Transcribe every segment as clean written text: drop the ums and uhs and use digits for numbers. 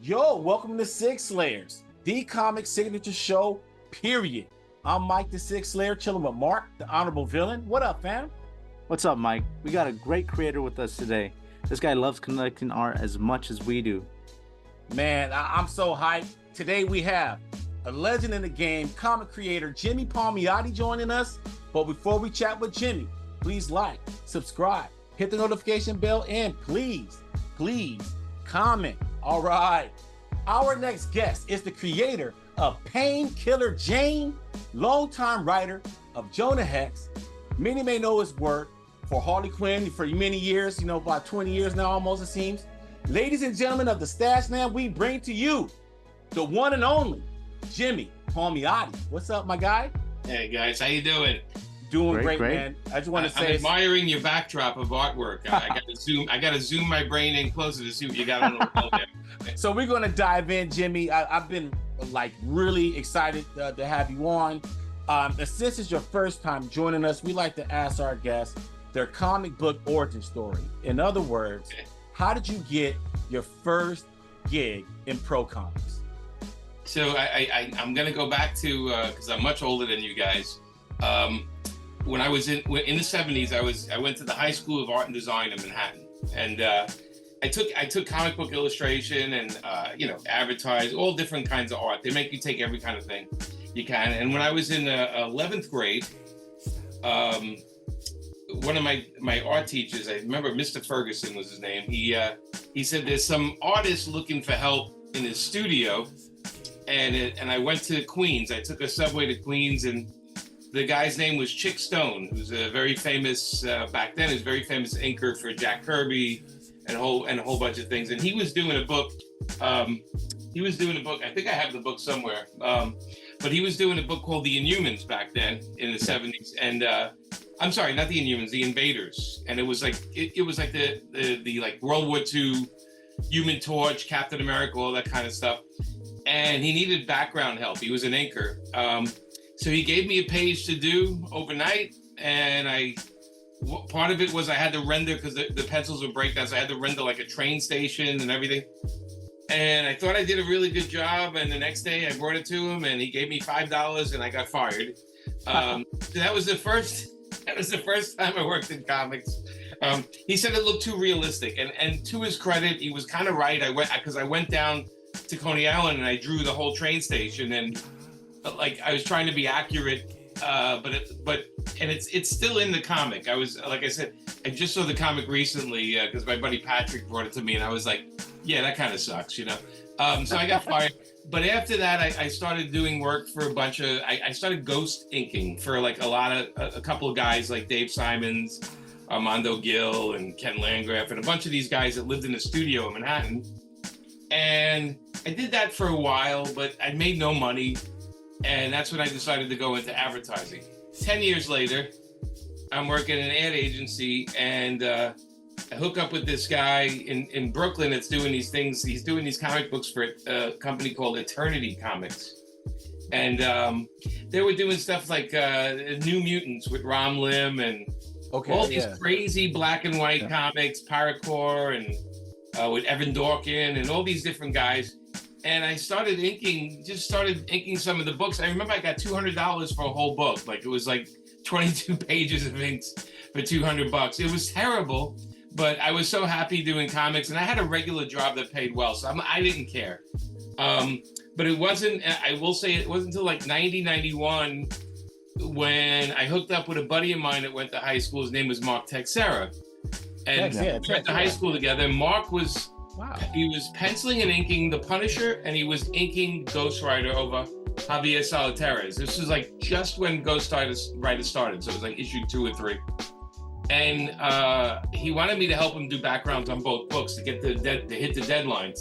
Yo, welcome to Sig Slayers, the comic signature show, period. I'm Mike the Sig Slayer, chilling with Mark, the honorable villain. What up, fam? What's up, Mike? We got a great creator with us today. This guy loves collecting art as much as we do. Man, I'm so hyped. Today we have a legend in the game, comic creator Jimmy Palmiotti joining us. But before we chat with Jimmy, please like, subscribe, hit the notification bell, and please comment. All right. Our next guest is the creator of Painkiller Jane, longtime writer of Jonah Hex. Many may know his work for Harley Quinn for many years, about 20 years now almost, it seems. Ladies and gentlemen of the Stash Land, we bring to you the one and only Jimmy Palmiotti. What's up, my guy? Hey guys, how you doing? Doing great, man. I just want to say, I'm admiring your backdrop of artwork. I gotta zoom my brain in closer to see what you got on the wall there. So we're gonna dive in, Jimmy. I've been really excited to have you on. And since it's your first time joining us, we like to ask our guests their comic book origin story. In other words, how did you get your first gig in pro comics? So I'm gonna go back to because I'm much older than you guys. When I was in the 70s, I went to the High School of Art and Design in Manhattan, and I took comic book illustration and advertise all different kinds of art. They make you take every kind of thing you can. And when I was in 11th grade, one of my art teachers, I remember Mr. Ferguson was his name. He said there's some artist looking for help in his studio, and I went to Queens. I took a subway to Queens, and the guy's name was Chick Stone, who's a very famous, back then, he was a very famous inker for Jack Kirby and a whole bunch of things. And he was doing a book. I think I have the book somewhere. But he was doing a book called The Inhumans back then in the 70s. And I'm sorry, not The Inhumans, The Invaders. And it was like the like World War II, Human Torch, Captain America, all that kind of stuff. And he needed background help. He was an inker. So he gave me a page to do overnight, and part of it was I had to render, because the pencils would break down, so I had to render like a train station and everything. And I thought I did a really good job, and the next day I brought it to him, and he gave me $5, and I got fired. So that was the first time I worked in comics. He said it looked too realistic, and to his credit, he was kind of right. I went down to Coney Island and I drew the whole train station, and I was trying to be accurate, but it's still in the comic. I was, like I said, I just saw the comic recently because my buddy Patrick brought it to me, and I was like, yeah, that kind of sucks, So I got fired. But after that, I started doing work for a bunch of. I started ghost inking for a couple of guys like Dave Simons, Armando Gill, and Ken Landgraf, and a bunch of these guys that lived in a studio in Manhattan. And I did that for a while, but I made no money. And that's when I decided to go into advertising. 10 years later, I'm working in an ad agency, and I hook up with this guy in Brooklyn that's doing these things. He's doing these comic books for a company called Eternity Comics. And they were doing stuff like New Mutants with Rom Lim and all these crazy black and white comics, Paracore, and with Evan Dorkin and all these different guys. And I started inking some of the books. I remember I got $200 for a whole book. It was 22 pages of inks for $200. It was terrible, but I was so happy doing comics, and I had a regular job that paid well, so I didn't care. But it wasn't, I will say, it wasn't until 90, 91 when I hooked up with a buddy of mine that went to high school. His name was Mark Texera. And we went to high school together. Mark was... Wow. He was penciling and inking The Punisher, and he was inking Ghost Rider over Javier Salatares. This was just when Ghost Rider started, so it was issue 2 or 3. And he wanted me to help him do backgrounds on both books to hit the deadlines.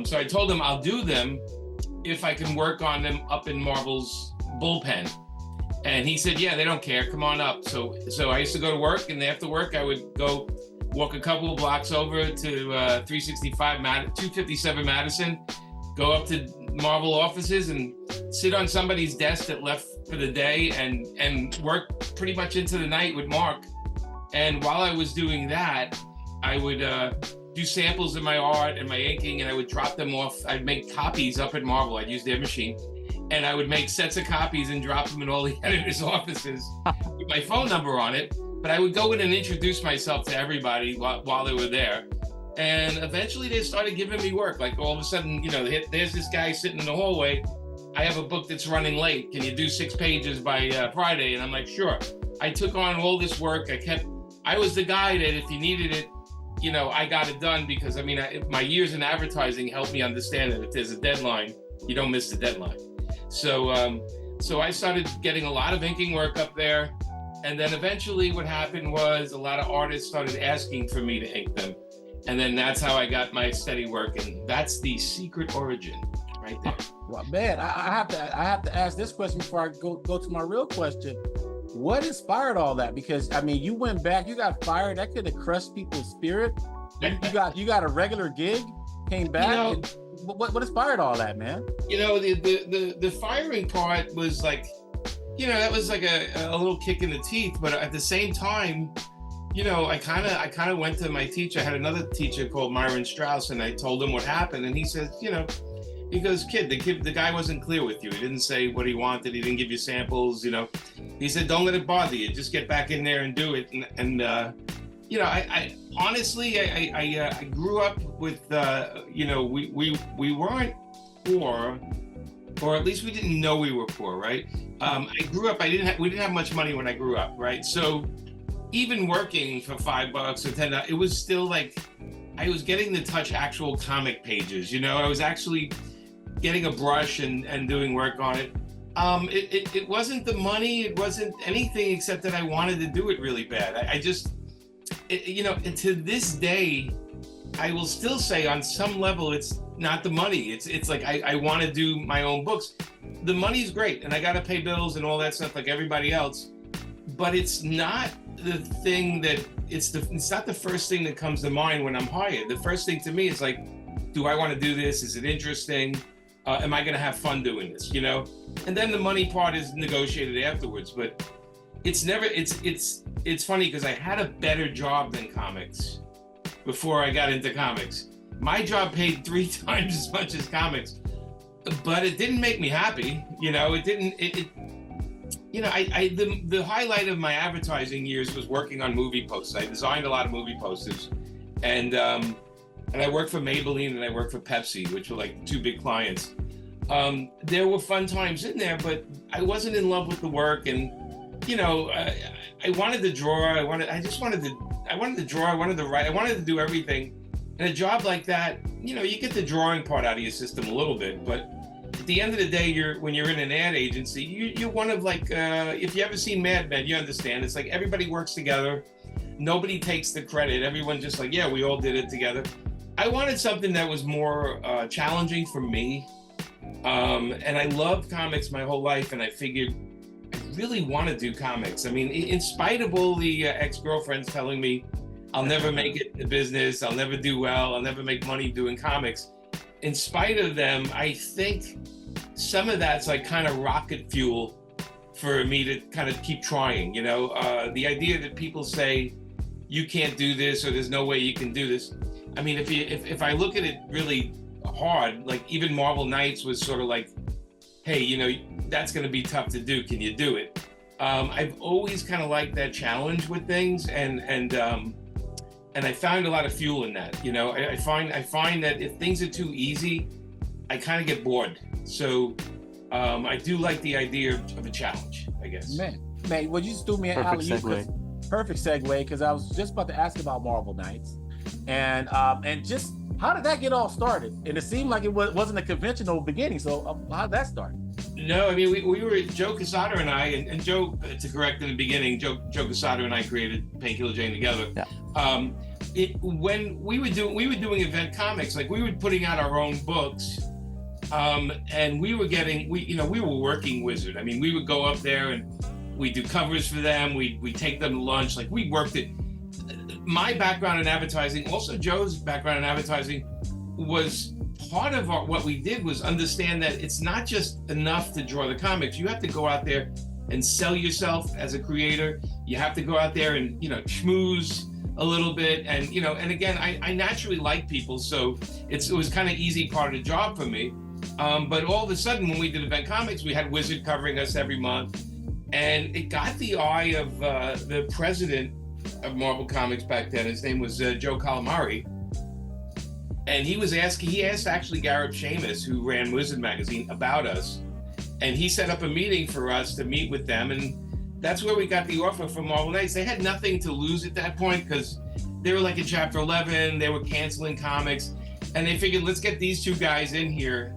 So I told him I'll do them if I can work on them up in Marvel's bullpen. And he said, yeah, they don't care. Come on up. So I used to go to work, and after work I would go walk a couple of blocks over to 257 Madison, go up to Marvel offices and sit on somebody's desk that left for the day and work pretty much into the night with Mark. And while I was doing that, I would do samples of my art and my inking, and I would drop them off. I'd make copies up at Marvel. I'd use their machine, and I would make sets of copies and drop them in all the editors' offices with my phone number on it. But I would go in and introduce myself to everybody while they were there. And eventually they started giving me work. Like all of a sudden, you know, there's this guy sitting in the hallway. I have a book that's running late. Can you do 6 pages by Friday? And I'm like, sure. I took on all this work. I was the guy that if you needed it, you know, I got it done because, I mean, my years in advertising helped me understand that if there's a deadline, you don't miss the deadline. So I started getting a lot of inking work up there. And then eventually what happened was a lot of artists started asking for me to ink them. And then that's how I got my steady work. And that's the secret origin right there. Well, man, I have to ask this question before I go to my real question. What inspired all that? Because I mean, you went back, you got fired. That could have crushed people's spirit. You got a regular gig, came back. You know, what inspired all that, man? You know, the firing part was like, you know, that was like a little kick in the teeth. But at the same time, you know, I kind of went to my teacher. I had another teacher called Myron Strauss, and I told him what happened, and he said, you know, he goes, the guy wasn't clear with you. He didn't say what he wanted. He didn't give you samples, you know. He said, don't let it bother you. Just get back in there and do it. And you know, I honestly, I grew up with, you know, we weren't poor, or at least we didn't know we were poor, right? I grew up, we didn't have much money when I grew up, right? So even working for $5 or $10, it was still like, I was getting to touch actual comic pages, you know. I was actually getting a brush and doing work on it. It wasn't the money, it wasn't anything except that I wanted to do it really bad. I just, you know, and to this day, I will still say on some level, it's not the money. It's like, I want to do my own books. The money's great, and I got to pay bills and all that stuff like everybody else, but it's not the thing that, it's not the first thing that comes to mind when I'm hired. The first thing to me is like, do I want to do this? Is it interesting? Am I going to have fun doing this? You know? And then the money part is negotiated afterwards. But it's never. It's funny because I had a better job than comics before I got into comics. My job paid 3 times as much as comics, but it didn't make me happy. You know, it didn't. You know, the highlight of my advertising years was working on movie posters. I designed a lot of movie posters, and I worked for Maybelline and I worked for Pepsi, which were like 2 big clients. There were fun times in there, but I wasn't in love with the work, and you know, I wanted to draw. I wanted to draw. I wanted to write. I wanted to do everything. And a job like that, you know, you get the drawing part out of your system a little bit, but at the end of the day, when you're in an ad agency, you're one of like, if you ever seen Mad Men, you understand. It's like everybody works together. Nobody takes the credit. Everyone's just like, yeah, we all did it together. I wanted something that was more challenging for me. And I loved comics my whole life. And I figured I really want to do comics. I mean, in spite of all the ex-girlfriends telling me I'll never make it in the business, I'll never do well, I'll never make money doing comics. In spite of them, I think some of that's like kind of rocket fuel for me to kind of keep trying, you know? The idea that people say, you can't do this, or there's no way you can do this. I mean, if I look at it really hard, like even Marvel Knights was sort of like, hey, you know, that's gonna be tough to do, can you do it? I've always kind of liked that challenge with things, and I found a lot of fuel in that. You know, I find that if things are too easy, I kind of get bored. So I do like the idea of a challenge, I guess. Man, well, you just threw me an alley-oop. Perfect segue, because I was just about to ask about Marvel Knights, and just how did that get all started? And it seemed like it wasn't a conventional beginning. So how did that start? No, I mean, we were, Joe Quesada and I, and Joe, to correct in the beginning, Joe Quesada and I created Painkiller Jane together. Yeah. When we were doing event comics, like we were putting out our own books, and we were working Wizard. I mean, we would go up there and we do covers for them. We take them to lunch. Like we worked it. My background in advertising, also Joe's background in advertising, was part of what we did was understand that it's not just enough to draw the comics. You have to go out there and sell yourself as a creator. You have to go out there and, you know, schmooze a little bit. And, you know, and again, I naturally like people. So it was kind of easy part of the job for me. But all of a sudden, when we did Event Comics, we had Wizard covering us every month. And it got the eye of the president of Marvel Comics back then. His name was Joe Calamari. And he asked actually Gareb Shamus, who ran Wizard Magazine, about us. And he set up a meeting for us to meet with them. And that's where we got the offer from Marvel Knights. They had nothing to lose at that point because they were like in Chapter 11, they were canceling comics. And they figured, let's get these two guys in here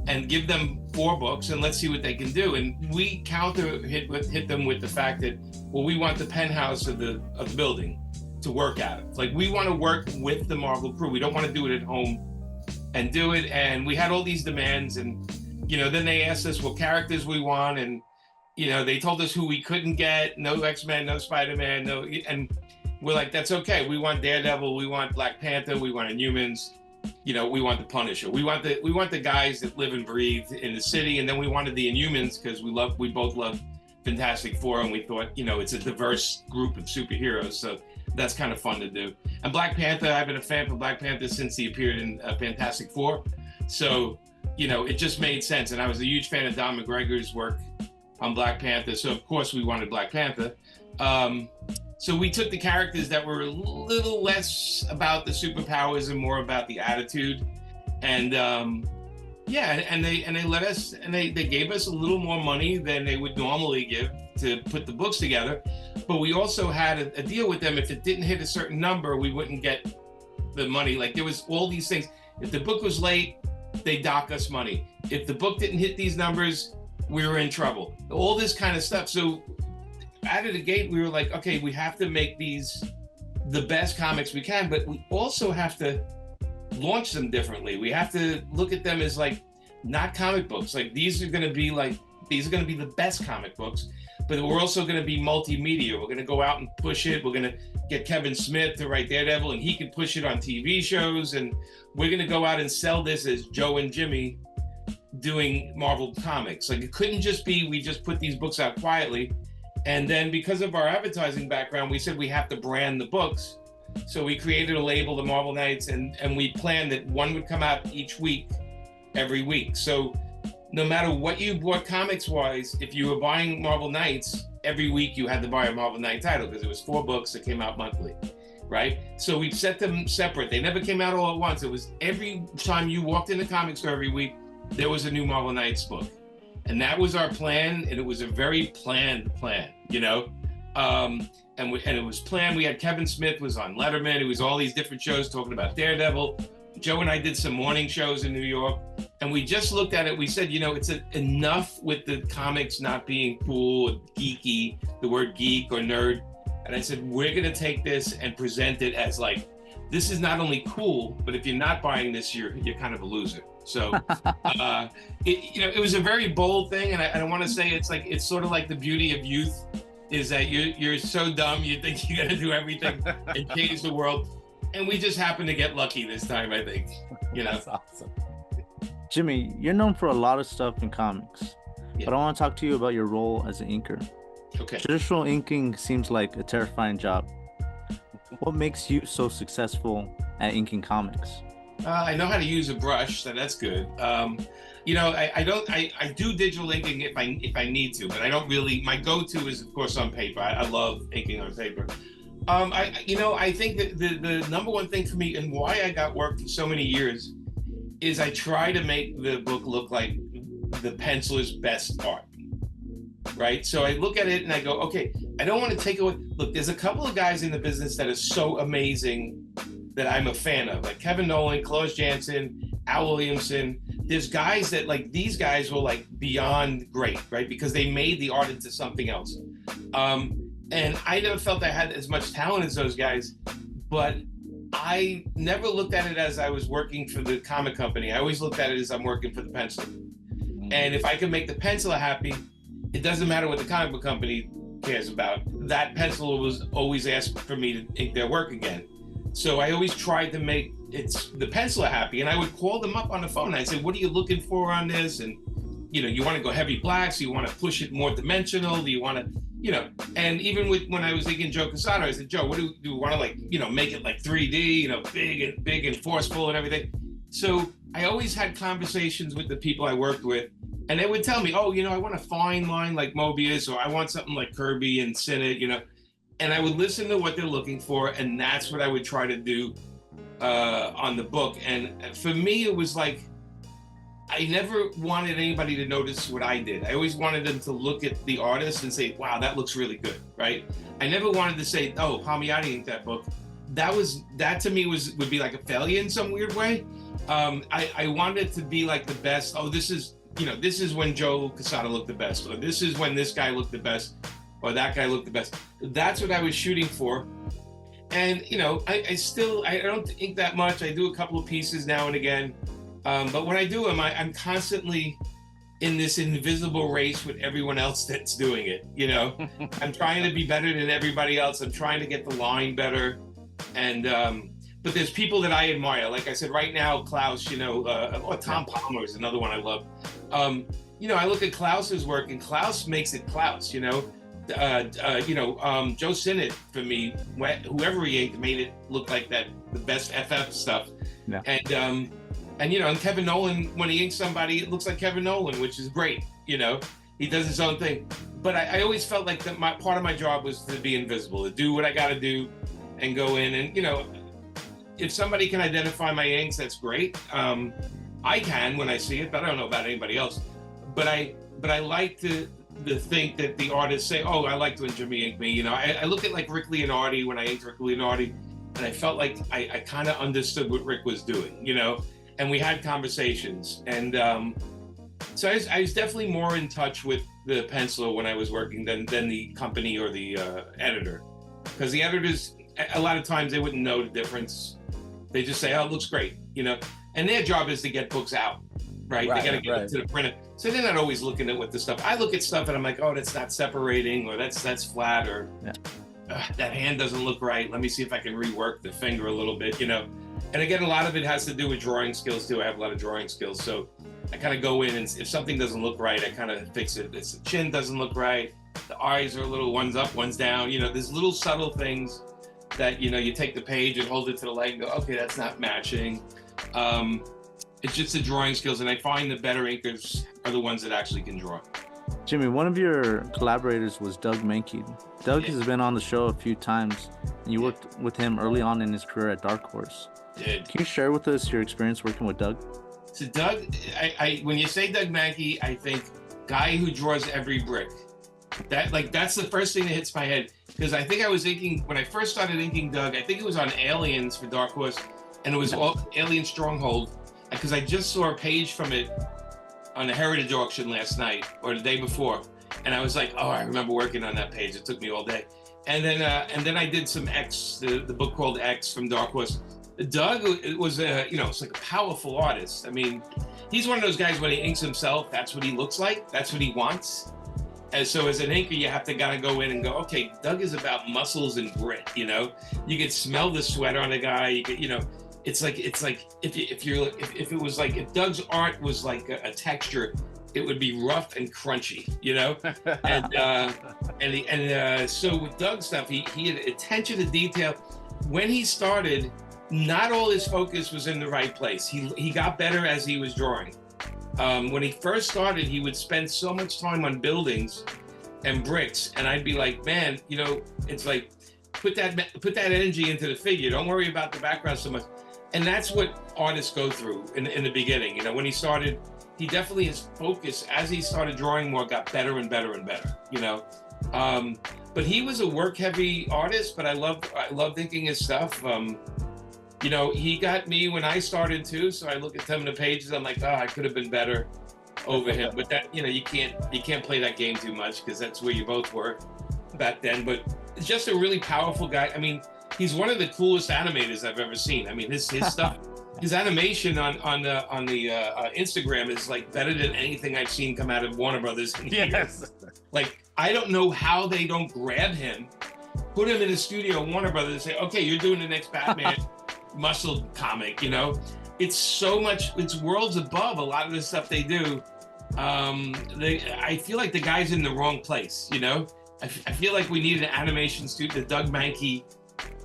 and give them 4 books and let's see what they can do. And we hit them with the fact that, well, we want the penthouse of the building to work at it. Like, we want to work with the Marvel crew. We don't want to do it at home and do it. And we had all these demands, and, you know, then they asked us what characters we want. And, you know, they told us who we couldn't get, no X-Men, no Spider-Man, no, and we're like, that's okay. We want Daredevil, we want Black Panther, we want Inhumans, you know, we want the Punisher. We want the guys that live and breathe in the city. And then we wanted the Inhumans because we both love Fantastic Four, and we thought, you know, it's a diverse group of superheroes. So that's kind of fun to do. And Black Panther, I've been a fan for Black Panther since he appeared in Fantastic Four. So, you know, it just made sense. And I was a huge fan of Don McGregor's work on Black Panther. So of course we wanted Black Panther. So we took the characters that were a little less about the superpowers and more about the attitude. And and they let us, and they gave us a little more money than they would normally give to put the books together. But we also had a deal with them. If it didn't hit a certain number, we wouldn't get the money. Like, there was all these things. If the book was late, they dock us money. If the book didn't hit these numbers, we were in trouble. All this kind of stuff. So out of the gate, we were like, okay, we have to make these the best comics we can, but we also have to launch them differently. We have to look at them as like not comic books. Like, these are going to be the best comic books, but we're also going to be multimedia. We're going to go out and push it. We're going to get Kevin Smith to write Daredevil, and he can push it on TV shows. And we're going to go out and sell this as Joe and Jimmy doing Marvel Comics. Like, it couldn't just be, we just put these books out quietly. And then because of our advertising background, we said we have to brand the books. So we created a label, the Marvel Knights, and we planned that one would come out each week, every week. So no matter what you bought comics-wise, if you were buying Marvel Knights, every week you had to buy a Marvel Knight title because it was 4 books that came out monthly, right? So we set them separate. They never came out all at once. It was every time you walked in the comic store every week, there was a new Marvel Knights book. And that was our plan, and it was a very planned plan, you know? And it was planned. We had Kevin Smith was on Letterman. It was all these different shows talking about Daredevil. Joe and I did some morning shows in New York, and we just looked at it. We said, you know, it's enough with the comics not being cool or geeky, the word geek or nerd. And I said, we're going to take this and present it as like, this is not only cool, but if you're not buying this, you're kind of a loser. So, it was a very bold thing. And I want to say it's sort of like the beauty of youth is that you're so dumb, you think you got to do everything and change the world. And we just happened to get lucky this time, I think. You know, that's awesome. Jimmy, you're known for a lot of stuff in comics, but I want to talk to you about your role as an inker. Okay. Traditional inking seems like a terrifying job. What makes you so successful at inking comics? I know how to use a brush, so that's good. I do digital inking if I need to, but I don't really. My go-to is, of course, on paper. I love inking on paper. I think that the number one thing for me and why I got work for so many years is I try to make the book look like the penciler's best art, right? So I look at it and I go, okay, I don't want to take away. Look, there's a couple of guys in the business that are so amazing that I'm a fan of, like Kevin Nolan, Klaus Janson, Al Williamson. There's guys that, like, these guys were like beyond great, right? Because they made the art into something else. And I never felt I had as much talent as those guys, but I never looked at it as I was working for the comic company. I always looked at it as I'm working for the penciler. And if I can make the penciler happy, it doesn't matter what the comic book company cares about. That penciler was always asked for me to ink their work again. So I always tried to make the penciler happy. And I would call them up on the phone. I'd say, what are you looking for on this? And, you know, you want to go heavy blacks? You want to push it more dimensional? Do you want to you know, and even when I was thinking Joe Quesada, I said, Joe, what do we want to like, you know, make it like 3D, you know, big and forceful and everything. So I always had conversations with the people I worked with, and they would tell me, oh, you know, I want a fine line like Mobius, or I want something like Kirby and Sinnott, you know, and I would listen to what they're looking for, and that's what I would try to do on the book. And for me, it was like, I never wanted anybody to notice what I did. I always wanted them to look at the artist and say, wow, that looks really good, right? I never wanted to say, oh, Palmiotti inked that book. That to me would be like a failure in some weird way. I wanted it to be like the best. Oh, this is when Joe Quesada looked the best, or this is when this guy looked the best, or that guy looked the best. That's what I was shooting for. And, you know, I don't ink that much. I do a couple of pieces now and again. But when I do them, I'm constantly in this invisible race with everyone else that's doing it. You know, I'm trying to be better than everybody else. I'm trying to get the line better. And, but there's people that I admire. Like I said, right now, Klaus, you know, Tom Palmer is another one I love. You know, I look at Klaus's work, and Klaus makes it Klaus, you know. Joe Sinnott, for me, whoever he inked, made it look like the best FF stuff. Yeah. And you know, and Kevin Nolan, when he inks somebody, it looks like Kevin Nolan, which is great. You know, he does his own thing. But I always felt like that part of my job was to be invisible, to do what I got to do, and go in. And you know, if somebody can identify my inks, that's great. I can when I see it, but I don't know about anybody else. But I like to think that the artists say, oh, I liked when Jimmy inked me. You know, I look at like Rick Leonardi when I inked Rick Leonardi, and I felt like I kind of understood what Rick was doing. You know. And we had conversations, and so I was definitely more in touch with the penciler when I was working than the company or the editor, because the editors, a lot of times they wouldn't know the difference. They just say, "Oh, it looks great," you know. And their job is to get books out, right? They got to get it to the printer, so they're not always looking at what the stuff. I look at stuff and I'm like, "Oh, that's not separating, or that's flat, or that hand doesn't look right. Let me see if I can rework the finger a little bit," you know. And again, a lot of it has to do with drawing skills too. I have a lot of drawing skills. So I kind of go in, and if something doesn't look right, I kind of fix it. If the chin doesn't look right, the eyes are a little, one's up, one's down. You know, there's little subtle things that, you know, you take the page and hold it to the leg and go, okay, that's not matching. It's just the drawing skills. And I find the better inkers are the ones that actually can draw. Jimmy, one of your collaborators was Doug Mankey. Doug has been on the show a few times, and you worked with him early on in his career at Dark Horse. Can you share with us your experience working with Doug? So Doug, when you say Doug Mankey, I think guy who draws every brick. That's the first thing that hits my head, because I think I was inking, when I first started inking Doug, I think it was on Aliens for Dark Horse, and it was all Alien Stronghold, because I just saw a page from it on the Heritage auction last night or the day before, and I was like, oh, I remember working on that page. It took me all day. And then I did some X, the book called X from Dark Horse. Doug was it's like a powerful artist. I mean, he's one of those guys, when he inks himself, that's what he looks like, that's what he wants. And so as an inker, you have to kind of go in and go, okay, Doug is about muscles and grit, you know? You could smell the sweat on a guy, you could, you know, it's like if Doug's art was like a texture, it would be rough and crunchy, you know? So with Doug's stuff, he had attention to detail. When he started, not all his focus was in the right place. He got better as he was drawing. When he first started, he would spend so much time on buildings and bricks, and I'd be like, man, you know, it's like, put that energy into the figure. Don't worry about the background so much. And that's what artists go through in the beginning. You know, when he started, he definitely, his focus as he started drawing more got better and better and better. You know, but he was a work-heavy artist. But I loved inking his stuff. You know, he got me when I started too. So I look at some of the pages, I'm like, oh, I could have been better over him. But that, you know, you can't play that game too much, because that's where you both were back then. But it's just a really powerful guy. I mean, he's one of the coolest animators I've ever seen. I mean, his stuff, his animation on the Instagram is like better than anything I've seen come out of Warner Brothers in years. Like, I don't know how they don't grab him, put him in a studio at Warner Brothers and say, okay, you're doing the next Batman muscle comic, you know? It's so much, it's worlds above a lot of the stuff they do. I feel like the guy's in the wrong place, you know? I feel like we need an animation studio, the Doug Mankey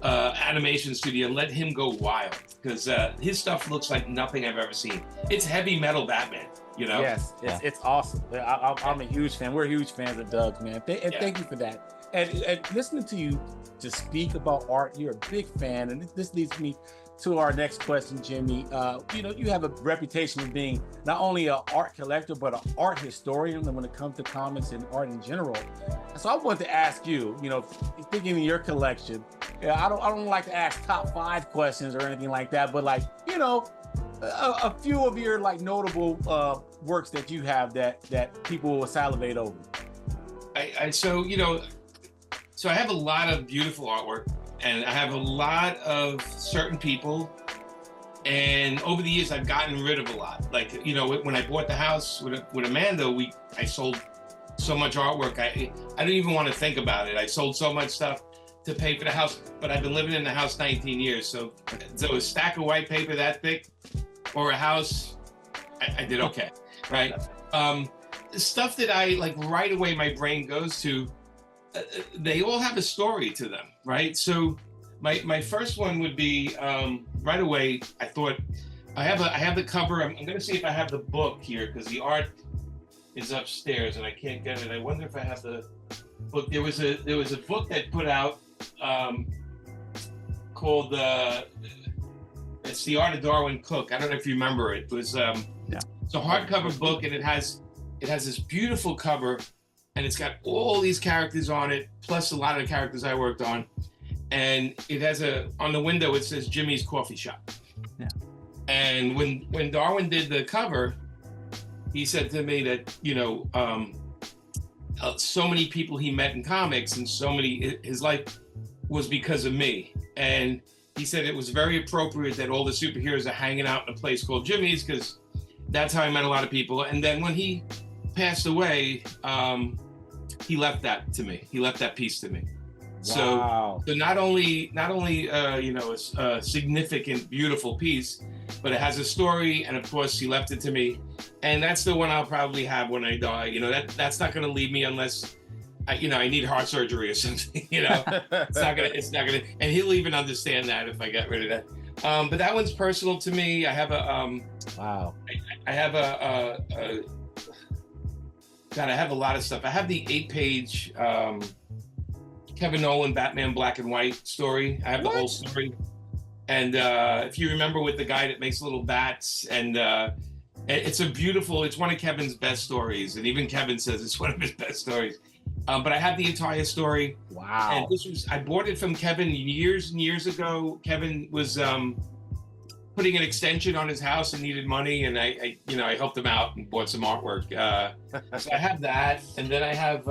animation studio. Let him go wild, because his stuff looks like nothing I've ever seen. It's heavy metal Batman, you know? Yes, it's awesome. I'm a huge fan. We're huge fans of Doug, man. Thank you for that. And listening to you to speak about art, you're a big fan. And this leads me to our next question, Jimmy. You have a reputation of being not only an art collector, but an art historian when it comes to comics and art in general. So I want to ask you, thinking of your collection, I don't like to ask top 5 questions or anything like that, but like, a few of your like notable works that you have that people will salivate over. So I have a lot of beautiful artwork, and I have a lot of certain people, and over the years I've gotten rid of a lot. Like, when I bought the house with Amanda, I sold so much artwork. I didn't even want to think about it. I sold so much stuff to pay for the house, but I've been living in the house 19 years. So a stack of white paper that thick or a house, I did okay, right? Stuff that I like right away, my brain goes to, they all have a story to them, right? So my first one would be, right away, I thought, I have the cover. I'm gonna see if I have the book here, because the art is upstairs and I can't get it. I wonder if I have the book. There was a book that put out called it's The Art of Darwin Cook. I don't know if you remember it. It was it's a hardcover book, and it has this beautiful cover, and it's got all these characters on it, plus a lot of the characters I worked on. And it has on the window, it says Jimmy's Coffee Shop. Yeah. And when Darwin did the cover, he said to me that, so many people he met in comics and his life was because of me. And he said it was very appropriate that all the superheroes are hanging out in a place called Jimmy's, because that's how I met a lot of people. And then when he passed away, he left that to me. He left that piece to me. Wow. So not only a significant, beautiful piece, but it has a story, and of course he left it to me, and that's the one I'll probably have when I die. That's not going to leave me unless I need heart surgery or something. It's not gonna, and he'll even understand that if I get rid of that. But that one's personal to me. I have a wow. I have God, I have a lot of stuff. I have the 8-page Kevin Nolan Batman Black and White story. I have the whole story. And if you remember, with the guy that makes little bats, and it's one of Kevin's best stories. And even Kevin says it's one of his best stories. But I have the entire story. Wow. And I bought it from Kevin years and years ago. Kevin was putting an extension on his house and needed money, and I helped him out and bought some artwork. So I have that, and then I have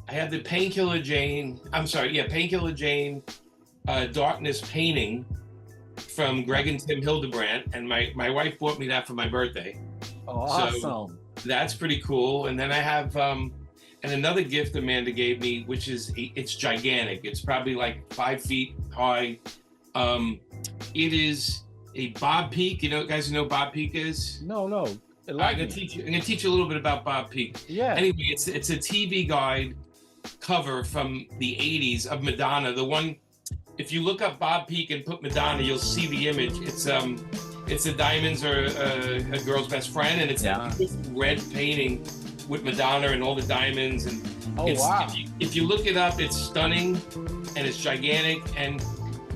I have the Painkiller Jane. Painkiller Jane, Darkness painting from Greg and Tim Hildebrandt, and my wife bought me that for my birthday. Oh, awesome! So that's pretty cool. And then I have and another gift Amanda gave me, which it's gigantic. It's probably like 5 feet high. It is a Bob Peak. You guys know Bob Peak is? No. I'm gonna teach you a little bit about Bob Peak. Yeah. Anyway, it's a TV guide cover from the 80s of Madonna. The one, if you look up Bob Peak and put Madonna, you'll see the image. It's the diamonds are a girl's best friend, and it's a red painting with Madonna and all the diamonds. And wow. If you look it up, it's stunning and it's gigantic. And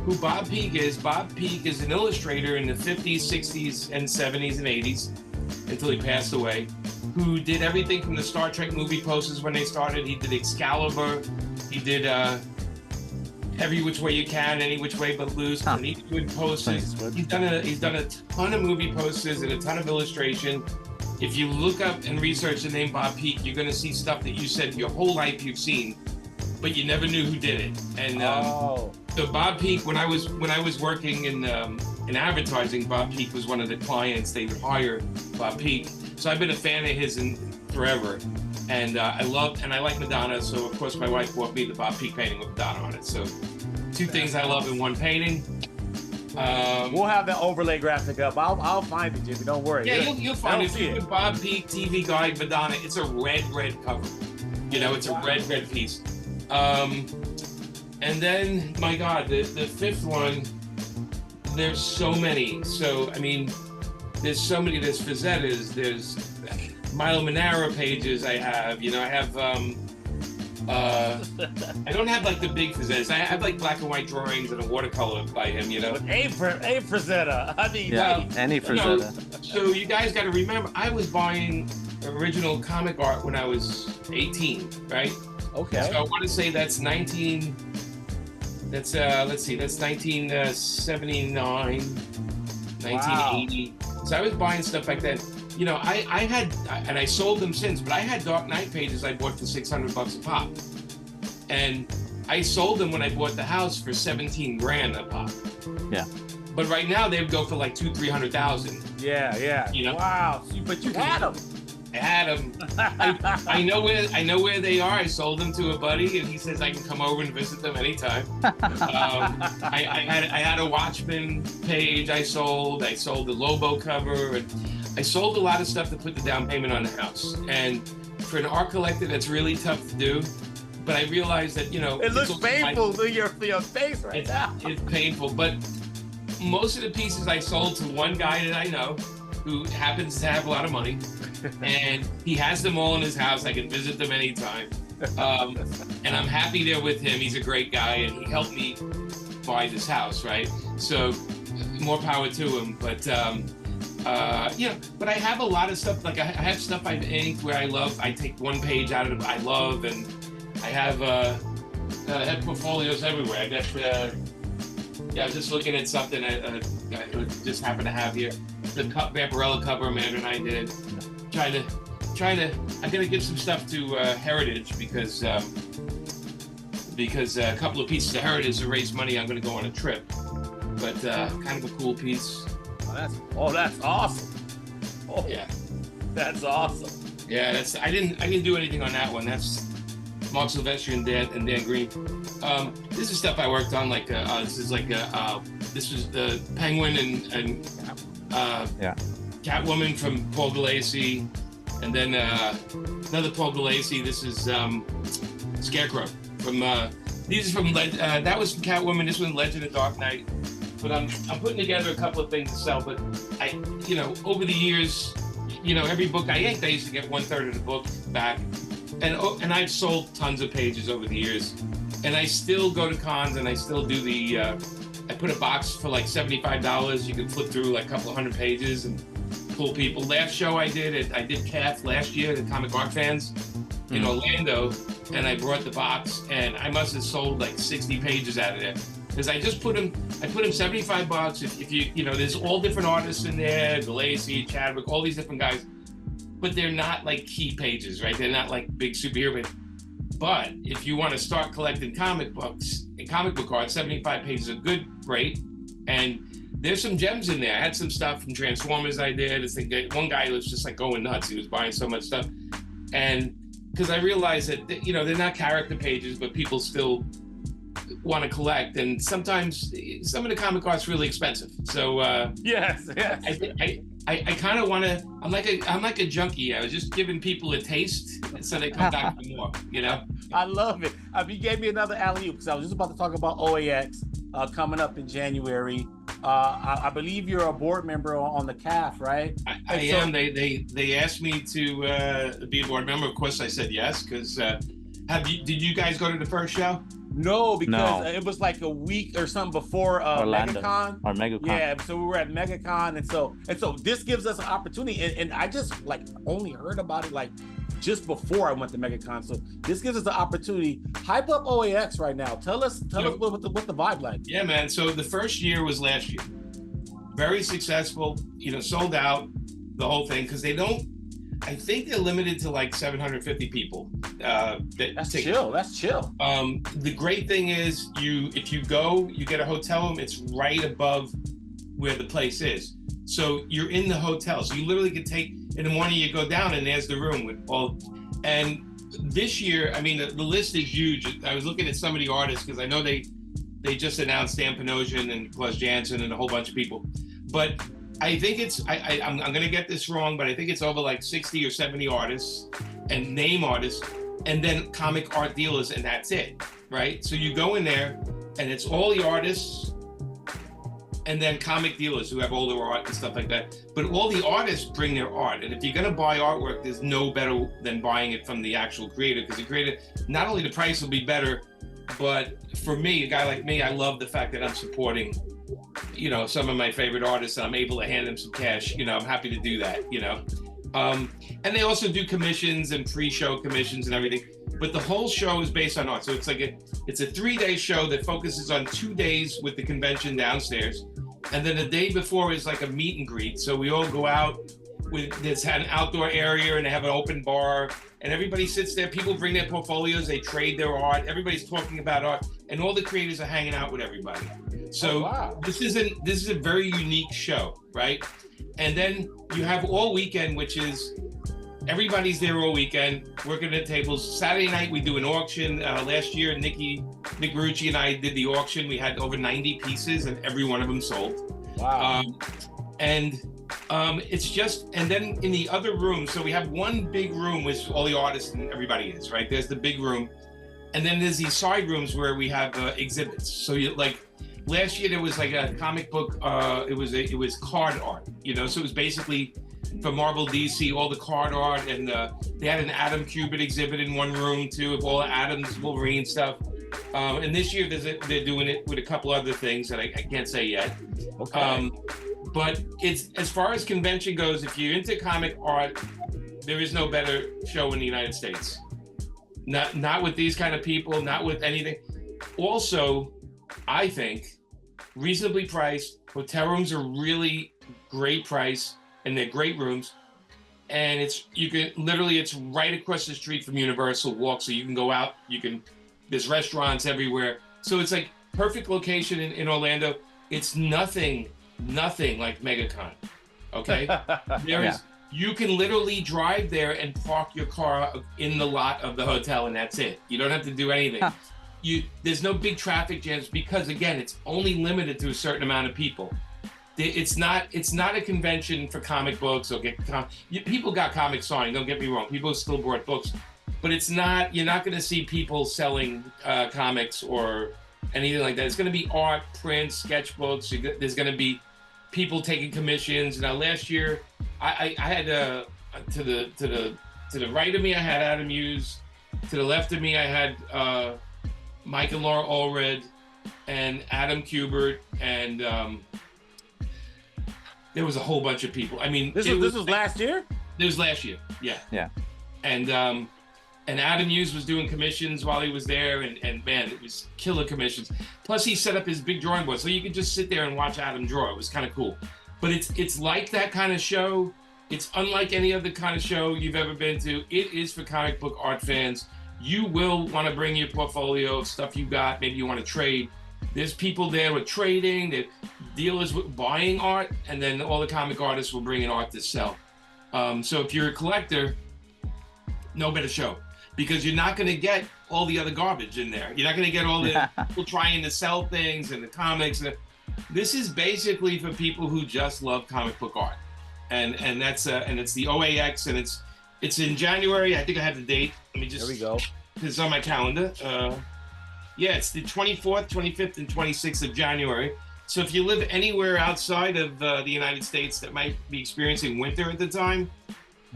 who Bob Peak is an illustrator in the 50s, 60s, and 70s and 80s until he passed away, who did everything from the Star Trek movie posters when they started. He did Excalibur. He did Every Which Way You Can, Any Which Way But Loose, and he did posters. He's done a ton of movie posters and a ton of illustration. If you look up and research the name Bob Peak, you're going to see stuff that you said your whole life you've seen, but you never knew who did it. And so Bob Peak, when I was working in advertising, Bob Peak was one of the clients. They would hire Bob Peak. So I've been a fan of his forever. And I like Madonna. So of course my wife bought me the Bob Peak painting with Madonna on it. So two things I love in one painting. We'll have that overlay graphic up. I'll find it, Jimmy. Don't worry. Yeah, you'll find it. If you Bob Peak, TV Guide, Madonna, it's a red cover. You know, it's a red piece. And then, my God, the fifth one, there's so many. So, I mean, there's so many. There's Fazettas, there's Milo Manara pages I have. You know, I have, I don't have like the big Fazettas. I have like black and white drawings and a watercolor by him, you know. A Frazetta. I mean, any Frazetta. So you guys got to remember, I was buying original comic art when I was 18, right? Okay. So I want to say that's 19. That's let's see, that's 1979, 1980. Wow. So I was buying stuff back then. You know, I had, and I sold them since, but I had Dark Knight pages I bought for $600 a pop, and I sold them when I bought the house for 17 grand a pop. Yeah. But right now they would go for like 200,000-300,000. Yeah. You know. Wow. But you had them. I had them. I know where they are. I sold them to a buddy, and he says I can come over and visit them anytime. I had a Watchmen page. I sold the Lobo cover, and I sold a lot of stuff to put the down payment on the house. And for an art collector, that's really tough to do. But I realized that, you know, it looks painful to your face right now. It's painful, but most of the pieces I sold to one guy that I know, who happens to have a lot of money, and he has them all in his house. I can visit them anytime. And I'm happy there with him. He's a great guy, and he helped me buy this house, right? So more power to him. But, you know, but I have a lot of stuff. Like I have stuff I've inked where I love. I take one page out of it I love, and I have portfolios everywhere. I got, yeah, I was just looking at something I just happened to have here. The Vampirella cover Amanda and I did. Trying to. I'm gonna give some stuff to Heritage because a couple of pieces of Heritage to raise money. I'm gonna go on a trip, but kind of a cool piece. That's awesome. Oh yeah, that's awesome. Yeah, I didn't do anything on that one. That's Mark Silvestri and Dan Green. This is stuff I worked on. Like this is like this was the Penguin and Catwoman from Paul Galassi, and then another Paul Galassi. This is Scarecrow from. These are from that was from Catwoman. This one Legend of Dark Knight. But I'm putting together a couple of things to sell. But you know, over the years, you know, every book I inked, I used to get 1/3 of the book back, and I've sold tons of pages over the years, and I still go to cons and I still do the. I put a box for like $75. You can flip through like a couple of hundred pages and pull people. Last show I did CAF last year, the Comic Art Fans in Orlando, and I brought the box, and I must have sold like 60 pages out of there. Because I just put them $75. If you know, there's all different artists in there, Galassi, Chadwick, all these different guys, but they're not like key pages, right? They're not like big superhero. But if you want to start collecting comic books and comic book art, 75 pages are good, great. And there's some gems in there. I had some stuff from Transformers I did. It's like one guy was just like going nuts. He was buying so much stuff. And because I realized that, you know, they're not character pages, but people still want to collect. And sometimes some of the comic art's really expensive. So yes. I kind of want to. I'm like a junkie. I was just giving people a taste, so they come back for more. You know. I love it. You gave me another alley-oop because I was just about to talk about OAX coming up in January. I believe you're a board member on the CAF, right? I am. They asked me to be a board member. Of course, I said yes because. Did you guys go to the first show? No, because it was like a week or something before MegaCon. Or MegaCon. Yeah, so we were at MegaCon, and so this gives us an opportunity. And I just like only heard about it like just before I went to MegaCon. So this gives us the opportunity. Hype up OAX right now. Tell us what the vibe like. Yeah, man. So the first year was last year. Very successful. You know, sold out the whole thing because they don't. I think they're limited to like 750 people. That's chill. The great thing is, if you go, you get a hotel room. It's right above where the place is, so you're in the hotel. So you literally could take in the morning. You go down, and there's the room with all. And this year, I mean, the list is huge. I was looking at some of the artists because I know they they just announced Dan Panosian and plus Jansen and a whole bunch of people. But I think I'm going to get this wrong, but I think it's over like 60 or 70 artists and name artists, and then comic art dealers, and that's it, right? So you go in there, and it's all the artists, and then comic dealers who have all their art and stuff like that. But all the artists bring their art, and if you're going to buy artwork, there's no better than buying it from the actual creator, because the creator, not only the price will be better, but for me, a guy like me, I love the fact that I'm supporting, you know, some of my favorite artists, and I'm able to hand them some cash. You know, I'm happy to do that, you know. And they also do commissions and pre-show commissions and everything. But the whole show is based on art. So it's like it's a 3-day show that focuses on 2 days with the convention downstairs. And then the day before is like a meet and greet. So we all go out there's an outdoor area, and they have an open bar, and everybody sits there. People bring their portfolios, they trade their art. Everybody's talking about art, and all the creators are hanging out with everybody. So this is a very unique show, right? And then you have all weekend, which is everybody's there all weekend, working at tables. Saturday night, we do an auction. Last year, Nick Rucci and I did the auction. We had over 90 pieces, and every one of them sold. Wow. It's just, and then in the other room, so we have one big room which all the artists and everybody is, right? There's the big room. And then there's these side rooms where we have exhibits. So you like, last year there was like a comic book, it was card art, you know? So it was basically for Marvel, DC, all the card art, and they had an Adam Kubert exhibit in one room too, of all Adam's Wolverine stuff. And this year they're doing it with a couple other things that I can't say yet. Okay. But it's, as far as convention goes, if you're into comic art, there is no better show in the United States. Not with these kind of people, not with anything. Also, I think reasonably priced. Hotel rooms are really great price, and they're great rooms. And it's right across the street from Universal Walk, so you can go out. There's restaurants everywhere. So it's like perfect location in Orlando. It's nothing like MegaCon, okay? You can literally drive there and park your car in the lot of the hotel, and that's it. You don't have to do anything. There's no big traffic jams because, again, it's only limited to a certain amount of people. It's not a convention for comic books. People got comics signed, don't get me wrong. People still bought books, but you're not going to see people selling comics or anything like that. It's going to be art, prints, sketchbooks. There's going to be people taking commissions. Now, last year, I had to the right of me, I had Adam Hughes. To the left of me, I had Mike and Laura Allred and Adam Kubert, and there was a whole bunch of people. I mean, this was last year? It was last year, yeah. Yeah. And Adam Hughes was doing commissions while he was there, and man, it was killer commissions. Plus, he set up his big drawing board, so you could just sit there and watch Adam draw. It was kind of cool. But it's like that kind of show. It's unlike any other kind of show you've ever been to. It is for comic book art fans. You will want to bring your portfolio of stuff you got. Maybe you want to trade. There's people there with trading. There dealers with buying art, and then all the comic artists will bring in art to sell. So if you're a collector, no better show, because you're not going to get all the other garbage in there. You're not going to get all the people trying to sell things and the comics. This is basically for people who just love comic book art, and it's the OAX, and it's in January. I think I have the date. Let me just. There we go. It's on my calendar. It's the 24th, 25th, and 26th of January. So if you live anywhere outside of the United States that might be experiencing winter at the time,